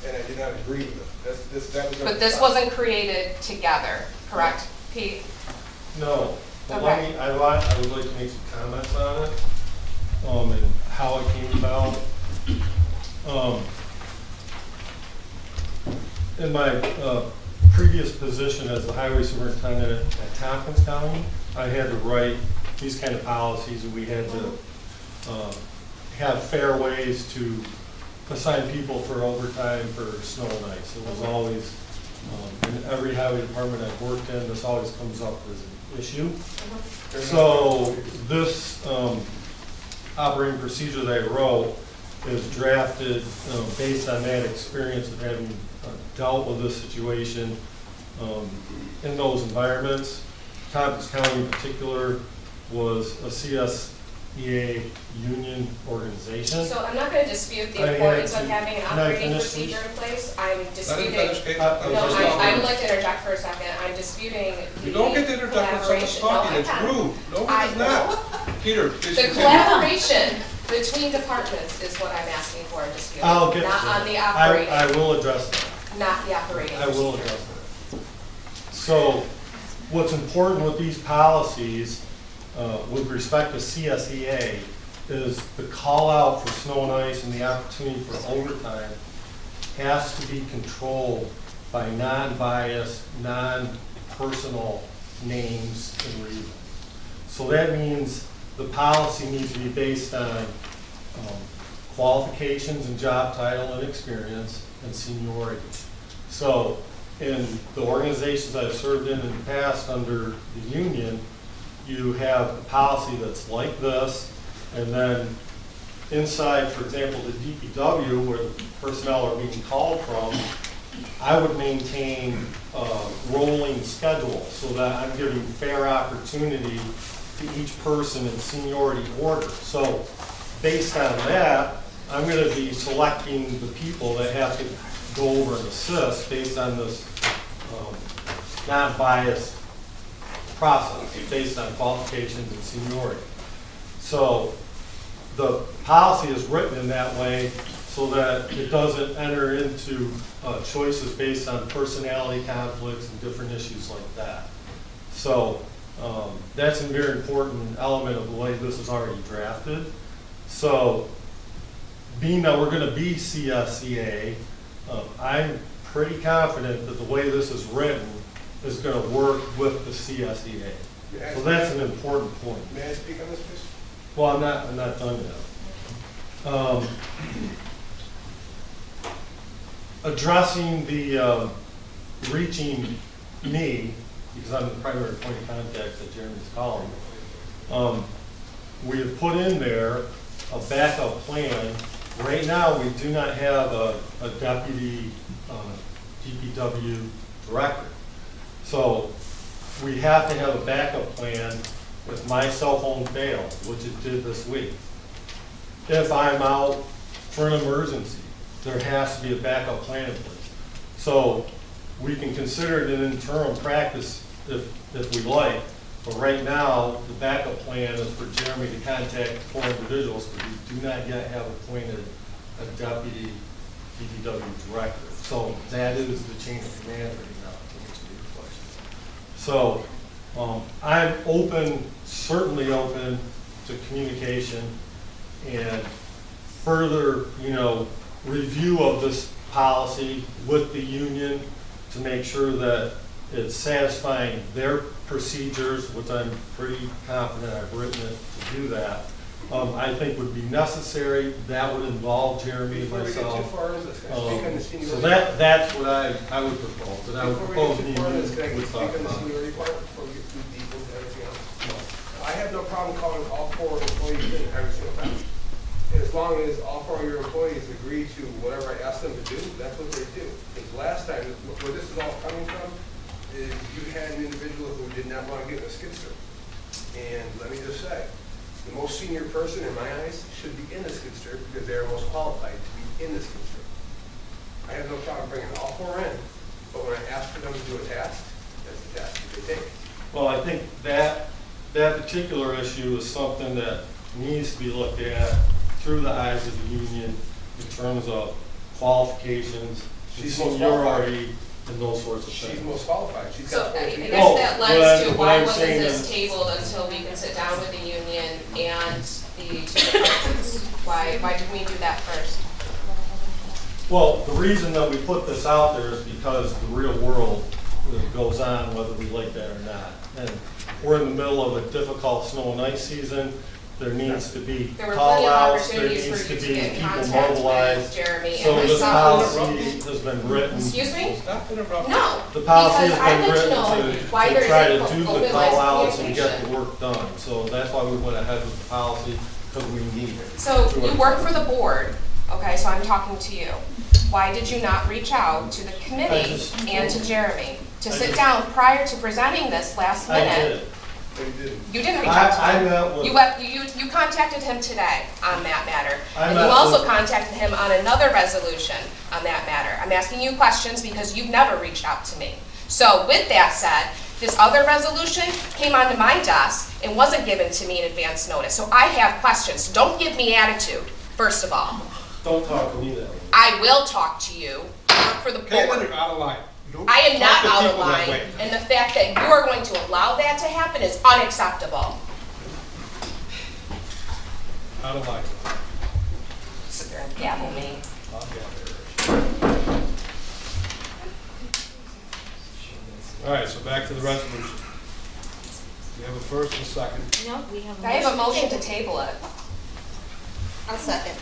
and I did not agree with it. That was. But this wasn't created together, correct, Pete? No, but Okay. I would like to make some comments on it, and how it came about. In my previous position as the highway superintendent at Tompkins County, I had to write these kind of policies, and we had to have fair ways to assign people for overtime for snow and ice. It was always, in every highway department I've worked in, this always comes up as an issue. So this operating procedure that I wrote is drafted based on that experience of having dealt with this situation in those environments. Tompkins County in particular was a CSEA union organization. So I'm not going to dispute the I had importance of to- having an can I operating finish, procedure please? in place. I'm disputing. finish, Kate. No, I would like to interject for a second. I'm disputing the You don't get to interject when someone's collaboration. talking, No, it's I can. rude. No, I it is not. Peter, please The continue. collaboration between departments is what I'm asking for and disputing. I'll get to Not that. on the operating, I will address that. not the operating I will procedure. address that. So what's important with these policies with respect to CSEA is the call out for snow and ice and the opportunity for overtime has to be controlled by non-biased, non-personal names and reasons. So that means the policy needs to be based on qualifications and job title and experience and seniority. So in the organizations I've served in the past under the union, you have a policy that's like this, and then inside, for example, the DPW, where the personnel are being called from, I would maintain a rolling schedule so that I'm giving fair opportunity to each person in seniority order. So based on that, I'm going to be selecting the people that have to go over and assist based on this non-biased process based on qualifications and seniority. So the policy is written in that way so that it doesn't enter into choices based on personality conflicts and different issues like that. So that's a very important element of the way this is already drafted. So being that we're going to be CSEA, I'm pretty confident that the way this is written is going to work with the CSEA. So that's an important point. May I speak on this, please? Well, I'm not done yet. Addressing the reaching me, because I'm the primary point of contact that Jeremy's calling, we have put in there a backup plan. Right now, we do not have a deputy DPW director. So we have to have a backup plan if my cell phone fails, which it did this week. If I'm out for an emergency, there has to be a backup plan in place. So we can consider it an internal practice if we like, but right now, the backup plan is for Jeremy to contact 4 individuals, but we do not yet have appointed a deputy DPW director. So that is the chain of command right now, to answer your question. So I'm open, certainly open to communication and further, review of this policy with the union to make sure that it's satisfying their procedures, which I'm pretty confident I've written it to do that, I think would be necessary. That would involve Jeremy and Before we get too myself. far into this, can I speak on the seniority? So that's what I would propose, and I would propose me Before we get too far into and this, can I you would speak talk on the about it. seniority part before we get too deep into everything else? I have no problem calling all 4 employees in every single time. And as long as all 4 of your employees agree to whatever I ask them to do, that's what they do. Because last time, where this is all coming from, is you had an individual who did not want to get in a skidster. And let me just say, the most senior person in my eyes should be in the skidster because they are most qualified to be in the skidster. I have no problem bringing all 4 in, but when I ask for them to do a task, that's the task that they take. Well, I think that particular issue is something that needs to be looked at through the eyes of the union in terms of qualifications, and She's most qualified. seniority, and those sorts of She's things. most qualified. She's So got I 22 guess Oh, that what lends to I'm why wasn't saying this is- tabled until we can sit down with the union and the 2 departments? Why didn't we do that first? Well, the reason that we put this out there is because the real world goes on whether we like that or not. And we're in the middle of a difficult snow and ice season. There needs to be There were plenty of call-outs, there opportunities needs for to you to be get in people contact with mobilized. Jeremy and So this myself. policy has been written. Excuse me? Stop interrupting. No. The policy because has I'd been like written know why to there try isn't to do the open lines of call-outs and get the communication. work done. So that's why we went ahead with the policy, because we need it. So you work for the board, okay, so I'm talking to you. Why did you not reach out to the committee and to Jeremy to sit down prior to presenting this last I minute? did. They didn't. You didn't reach out to I him. met with. You contacted him today on that matter. I And you met also with- contacted him on another resolution on that matter. I'm asking you questions because you've never reached out to me. So with that said, this other resolution came onto my desk and wasn't given to me in advance notice. So I have questions. Don't give me attitude, first of all. Don't talk to me that way. I will talk to you. I work for the Caitlin, board. you're out of line. You don't I am talk not to out of people that line, way. and the fact that you are going to allow that to happen is unacceptable. Out of line. Sit there and gavel me. All right, so back to the resolution. We have a first and a second. No, we have a I have a motion to table. table it. I'll second.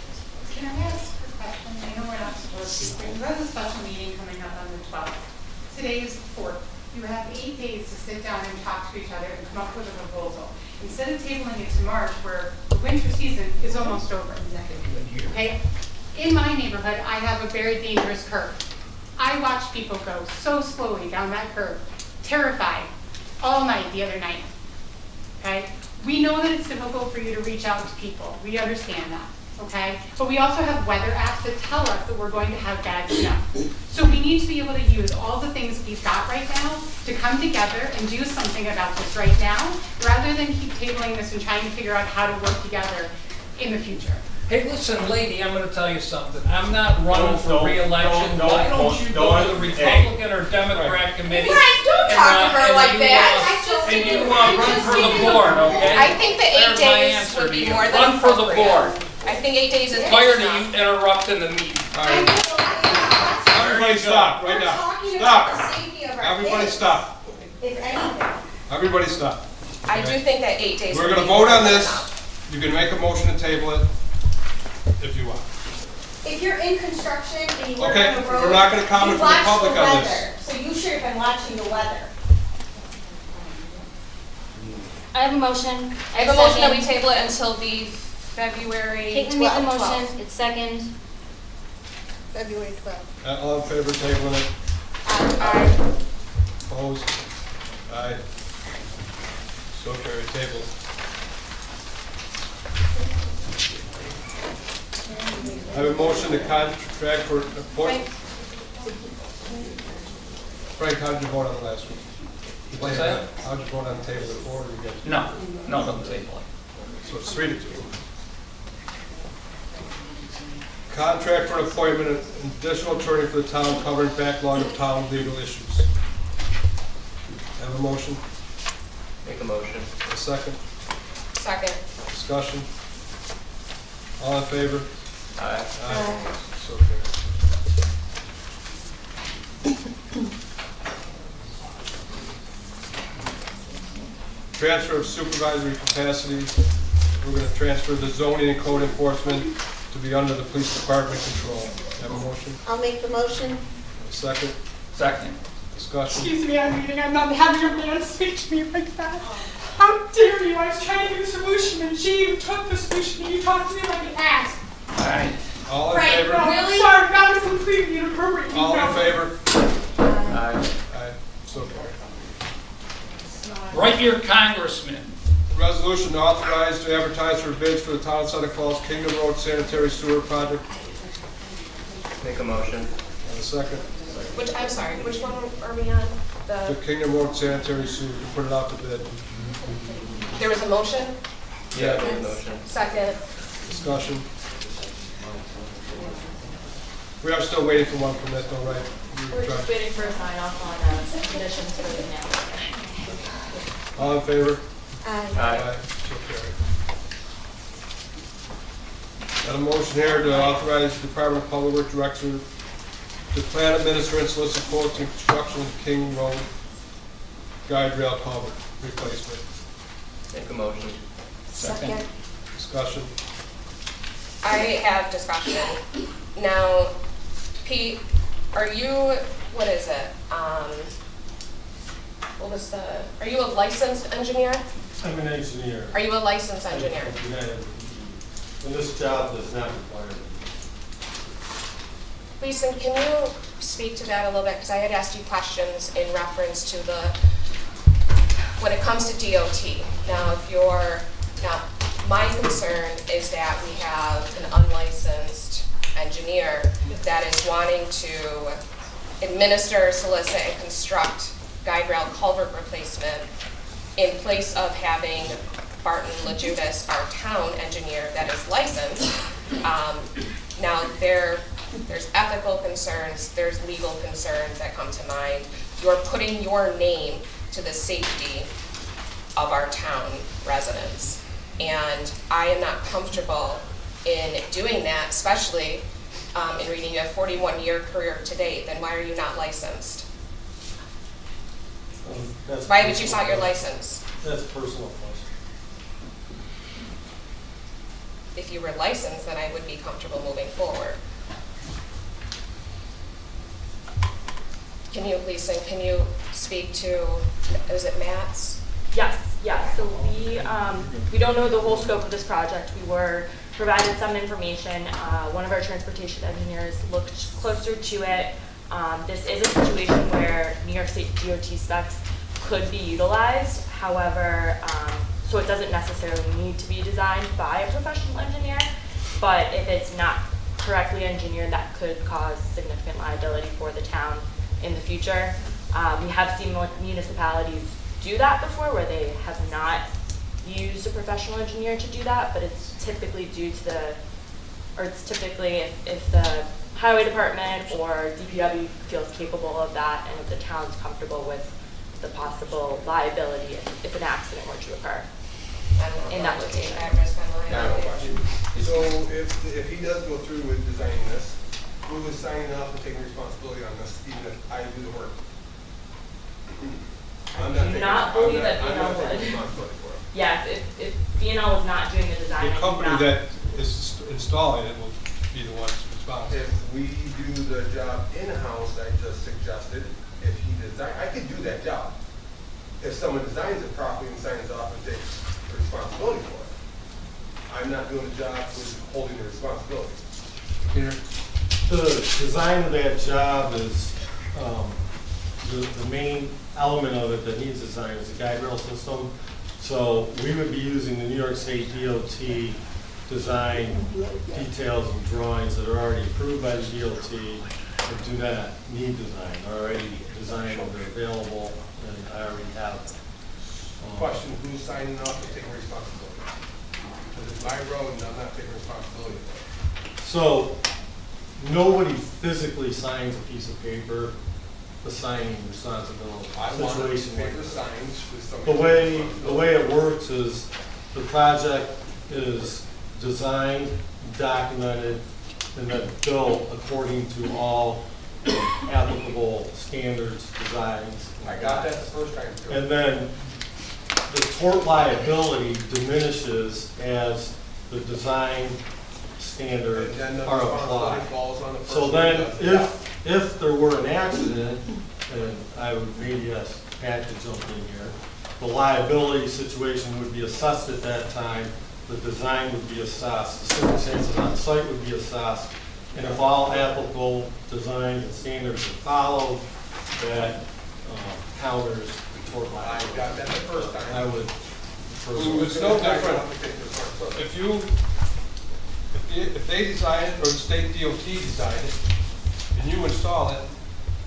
Can I ask a question? I know we're not supposed to, but there's a special meeting coming up on the 12th. Today is the 4th. You have 8 days to sit down and talk to each other and come up with a proposal. Instead of tabling it to March, where the winter season is almost over. Okay? In my neighborhood, I have a very dangerous curve. I watched people go so slowly down that curve, terrified, all night the other night. Okay? We know that it's difficult for you to reach out to people. We understand that. Okay? But we also have weather apps that tell us that we're going to have bad snow. So we need to be able to use all the things we've got right now to come together and do something about this right now, rather than keep tabling this and trying to figure out how to work together in the future. Hey, listen, lady, I'm gonna tell you something. I'm not running for Don't- re-election. don't- Why don't you go to the don't- Republican or Democrat committee? Frank, don't and, talk to her and like you, that. And you run for the board, okay? I think the 8 There's my days answer would to be you. more than Run for the appropriate. board. I think 8 days is Tired enough. of you interrupting the meeting. Everybody stop, right now. Talking about the Stop. safety of our Everybody kids, stop. if anything. Everybody stop. I do think that 8 days We're would gonna be more vote on than this. enough. You can make a motion to table it if you want. If you're in construction and you work Okay, on the road, we're not gonna comment you from the watch public the on this. weather. So you should have been watching the weather. I have a motion. I have a motion that we Second. table it until the February Caitlin made the 12th. motion, it's second. February 12th. All in favor of tabling it? Aye. Opposed? Aye. So carried, table. I have a motion to contract for appointment. Frank, how did you vote on the last one? What's that? How did you vote on the table before you get? No, don't table it. So it's 3-2. Contract for appointment of additional attorney for the town covering backlog of town legal issues. Have a motion? Make a motion. A second? Second. Discussion? All in favor? Aye. Aye. So carried. Transfer of supervisory capacity, we're gonna transfer the zoning and code enforcement to be under the police department control. Have a motion? I'll make the motion. Second? Second. Discussion? Excuse me, I'm reading. I'm not having a man speak to me like that. How dare you? I was trying to get a solution, and she took the solution, and you talked to me like an ass. Aye. All in Frank, favor? no, Really? Sorry, that was completely inappropriate. All in favor? Aye. Aye. So carried. Right here, Congressman. Resolution to authorize to advertise for bids for the town of Seneca Falls Kingdom Road sanitary sewer project. Make a motion. And a second. Which, I'm sorry, which one are we on? The The, Kingdom Road sanitary sewer, to put it out to bid. there was a motion, Yeah, make a motion. second. Discussion. We are still waiting for one permit though, right? We're just waiting for a sign off on conditions for the canal. All in favor? Aye. Aye. So carried. Got a motion here to authorize the Department of Public Works Director to plan, administer, and solicit quotes in construction of King Road guide rail culvert replacement. Make a motion. Second. Discussion. I have discussion. Now, Pete, are you, what is it? What was the, are you a licensed engineer? I'm an engineer. Are you a licensed engineer? And this job does not require it. Lisa, can you speak to that a little bit? Because I had asked you questions in reference to the, when it comes to DOT. Now, my concern is that we have an unlicensed engineer that is wanting to administer, solicit, and construct guide rail culvert replacement in place of having Barton LaJudas, our town engineer that is licensed. Now, there's ethical concerns, there's legal concerns that come to mind. You're putting your name to the safety of our town residents. And I am not comfortable in doing that, especially in reading you have 41-year career to date. Then why are you not licensed? Why haven't you sought your license? That's a personal question. If you were licensed, then I would be comfortable moving forward. Lisa, can you speak to, is it Matt's? Yes, yes. So we don't know the whole scope of this project. We were provided some information. One of our transportation engineers looked closer to it. This is a situation where New York State DOT specs could be utilized. However, so it doesn't necessarily need to be designed by a professional engineer, but if it's not correctly engineered, that could cause significant liability for the town in the future. We have seen municipalities do that before where they have not used a professional engineer to do that, but it's typically if the highway department or DPW feels capable of that and if the town's comfortable with the possible liability if an accident were to occur. I don't know. In that location. At risk on I have a liability. question. So if he does go through with designing this, who is signing off and taking responsibility on this, even if I do the work? I'm I do not believe that I'm not B&L would. taking responsibility for it. Yes, if B&L was not doing the design, The I do company not- that is installing it will be the ones responsible. If we do the job in-house, I just suggested, if he design, I could do that job. If someone designs it properly and signs off and takes responsibility for it. I'm not doing the job with holding the responsibility. Peter? The design of that job is, the main element of it that needs design is the guide rail system. So we would be using the New York State DOT design details and drawings that are already approved by the DOT that do not need design, are already designed, they're available, and I already have them. Question, who's signing off and taking responsibility? Because it's my road and I'm not taking responsibility for it. So nobody physically signs a piece of paper assigning responsibility. I want to Situation paper like signs with the somebody. way it works is the project is designed, documented, and then built according to all applicable standards, designs. I got that the first time too. And then the tort liability diminishes as the design standards And then the are responsibility applied. falls on the So person then, who does it. if there were an accident, and I would maybe ask Pat to jump in here, the liability situation would be assessed at that time, the design would be assessed, the circumstances on site would be assessed, and if all applicable designs and standards are followed, that counters the tort I liability. got that the first time. I would. It's no different. If they design it, or the state DOT design it, and you install it,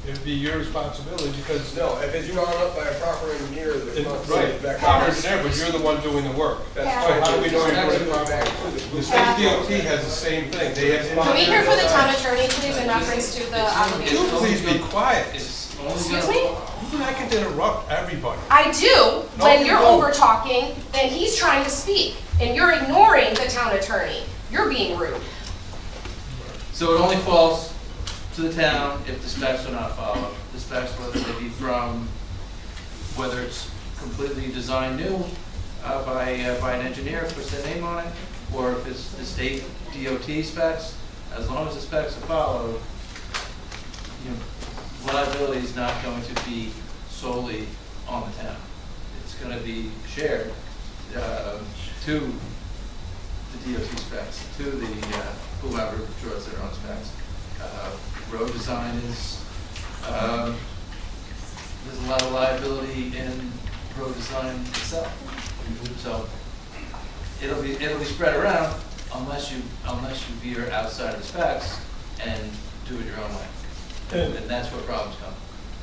it'd be your responsibility because. No, if it's drawn up by a proper engineer, the responsibility is back. Proper engineer, but you're the one doing the work. So how do we know you're doing it properly? The state DOT has the same thing. They have. Can we hear from the town attorney, please, in reference to the obligation? You please be quiet. Excuse me? You like to interrupt everybody. I do. No, When you you're don't. over talking, then he's trying to speak, and you're ignoring the town attorney. You're being rude. So it only falls to the town if the specs are not followed. The specs, whether they be from, whether it's completely designed new by an engineer, puts their name on it, or if it's the state DOT specs, as long as the specs are followed, you know, liability is not going to be solely on the town. It's going to be shared to the DOT specs, to the whoever draws their own specs. Road design is, there's a lot of liability in road design itself. So it'll be spread around unless you veer outside of the specs and do it your own way. And that's where problems come.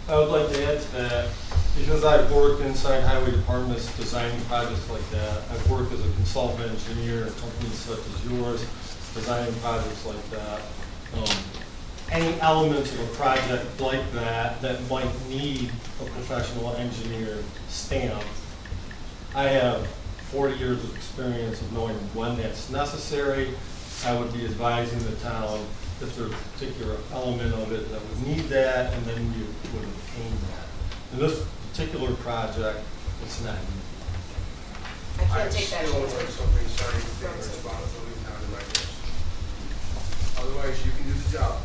I would like to add to that, because I've worked inside highway departments designing projects like that. I've worked as a consultant engineer in companies such as yours, designing projects like that. Any elements of a project like that that might need a professional engineer stamp, I have 40 years of experience of knowing when that's necessary. I would be advising the town if there's a particular element of it that would need that, and then you would obtain that. In this particular project, it's not needed. I can't take that. I still want something starting to take responsibility down to my wrist. Otherwise, you can do the job,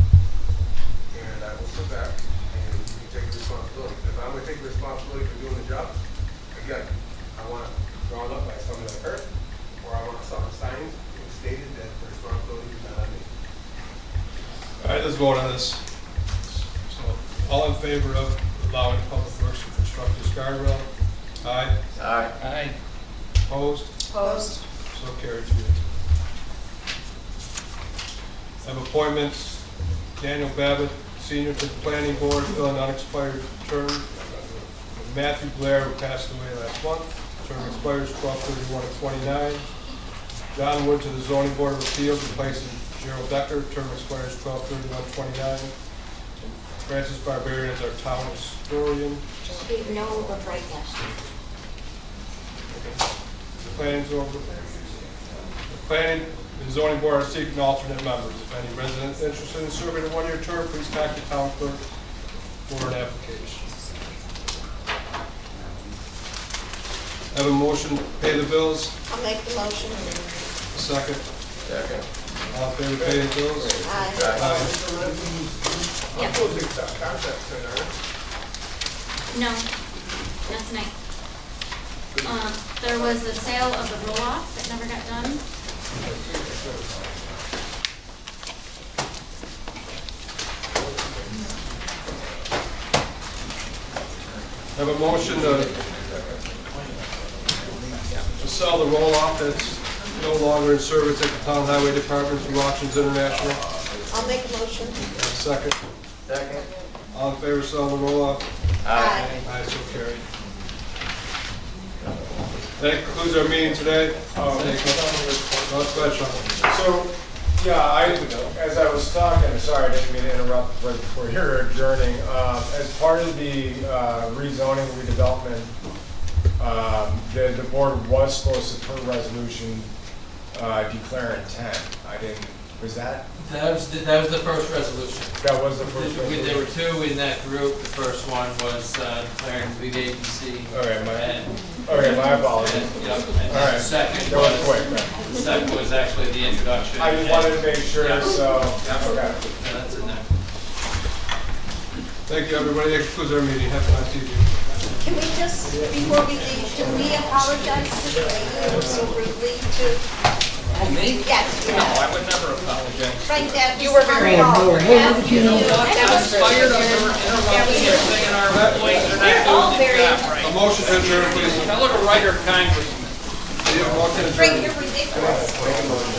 and I will sit back, and you can take the responsibility. If I'm gonna take the responsibility for doing the job, again, I want it drawn up by someone that heard, or I want something signed and stated that the responsibility is not on me. All right, let's vote on this. So, all in favor of allowing Public Works to construct this guardrail? Aye. Aye. Aye. Opposed? Opposed. So carried. Have appointments, Daniel Babbitt, Senior to the Planning Board, filling unexpired term. Matthew Blair, who passed away last month, term expires 12/31/29. John Wood to the Zoning Board of Appeals, replacing Gerald Becker, term expires 12/31/29. Francis Barbarian is our town historian. Gave no but right last year. Planning's over. The Planning and Zoning Board are seeking alternate members. If any residents interested in serving a one-year term, please contact the town clerk for an application. Have a motion to pay the bills? I'll make the motion. Second. Second. All in favor of paying the bills? Aye. Yeah. Contracts in there. No, not tonight. There was the sale of the roll-off that never got done. Have a motion to sell the roll-off that's no longer in service at the Town Highway Department through Auctions International. I'll make a motion. Second. Second. All in favor of selling the roll-off? Aye. Aye, so carried. That concludes our meeting today. So, yeah, as I was talking, sorry, I didn't mean to interrupt right before you're adjourning. As part of the rezoning, redevelopment, the board was supposed to, per resolution, declare intent. Was that? That was the first resolution. That was the first resolution? There were two in that group. The first one was declaring lead agency. All right, And Okay, my apologies. And, yep, and All right. the second That was was, quick, right? the second was actually the introduction. I just wanted to make sure, Yeah. so, Yeah. okay. Yeah, that's in there. Thank you, everybody. That concludes our meeting. Have a nice evening. Can we just, before we leave, can we apologize to the lady who was so rudely to? Me? Yes, No, yes. I would never apologize. Right, that You were very wrong. That was fired under interrupting and saying our employees are We're all not doing very- their job A right. motion to adjourn, please. Tell her to write her congressman. Do you have a motion to adjourn? Frank, you're ridiculous. Make a motion.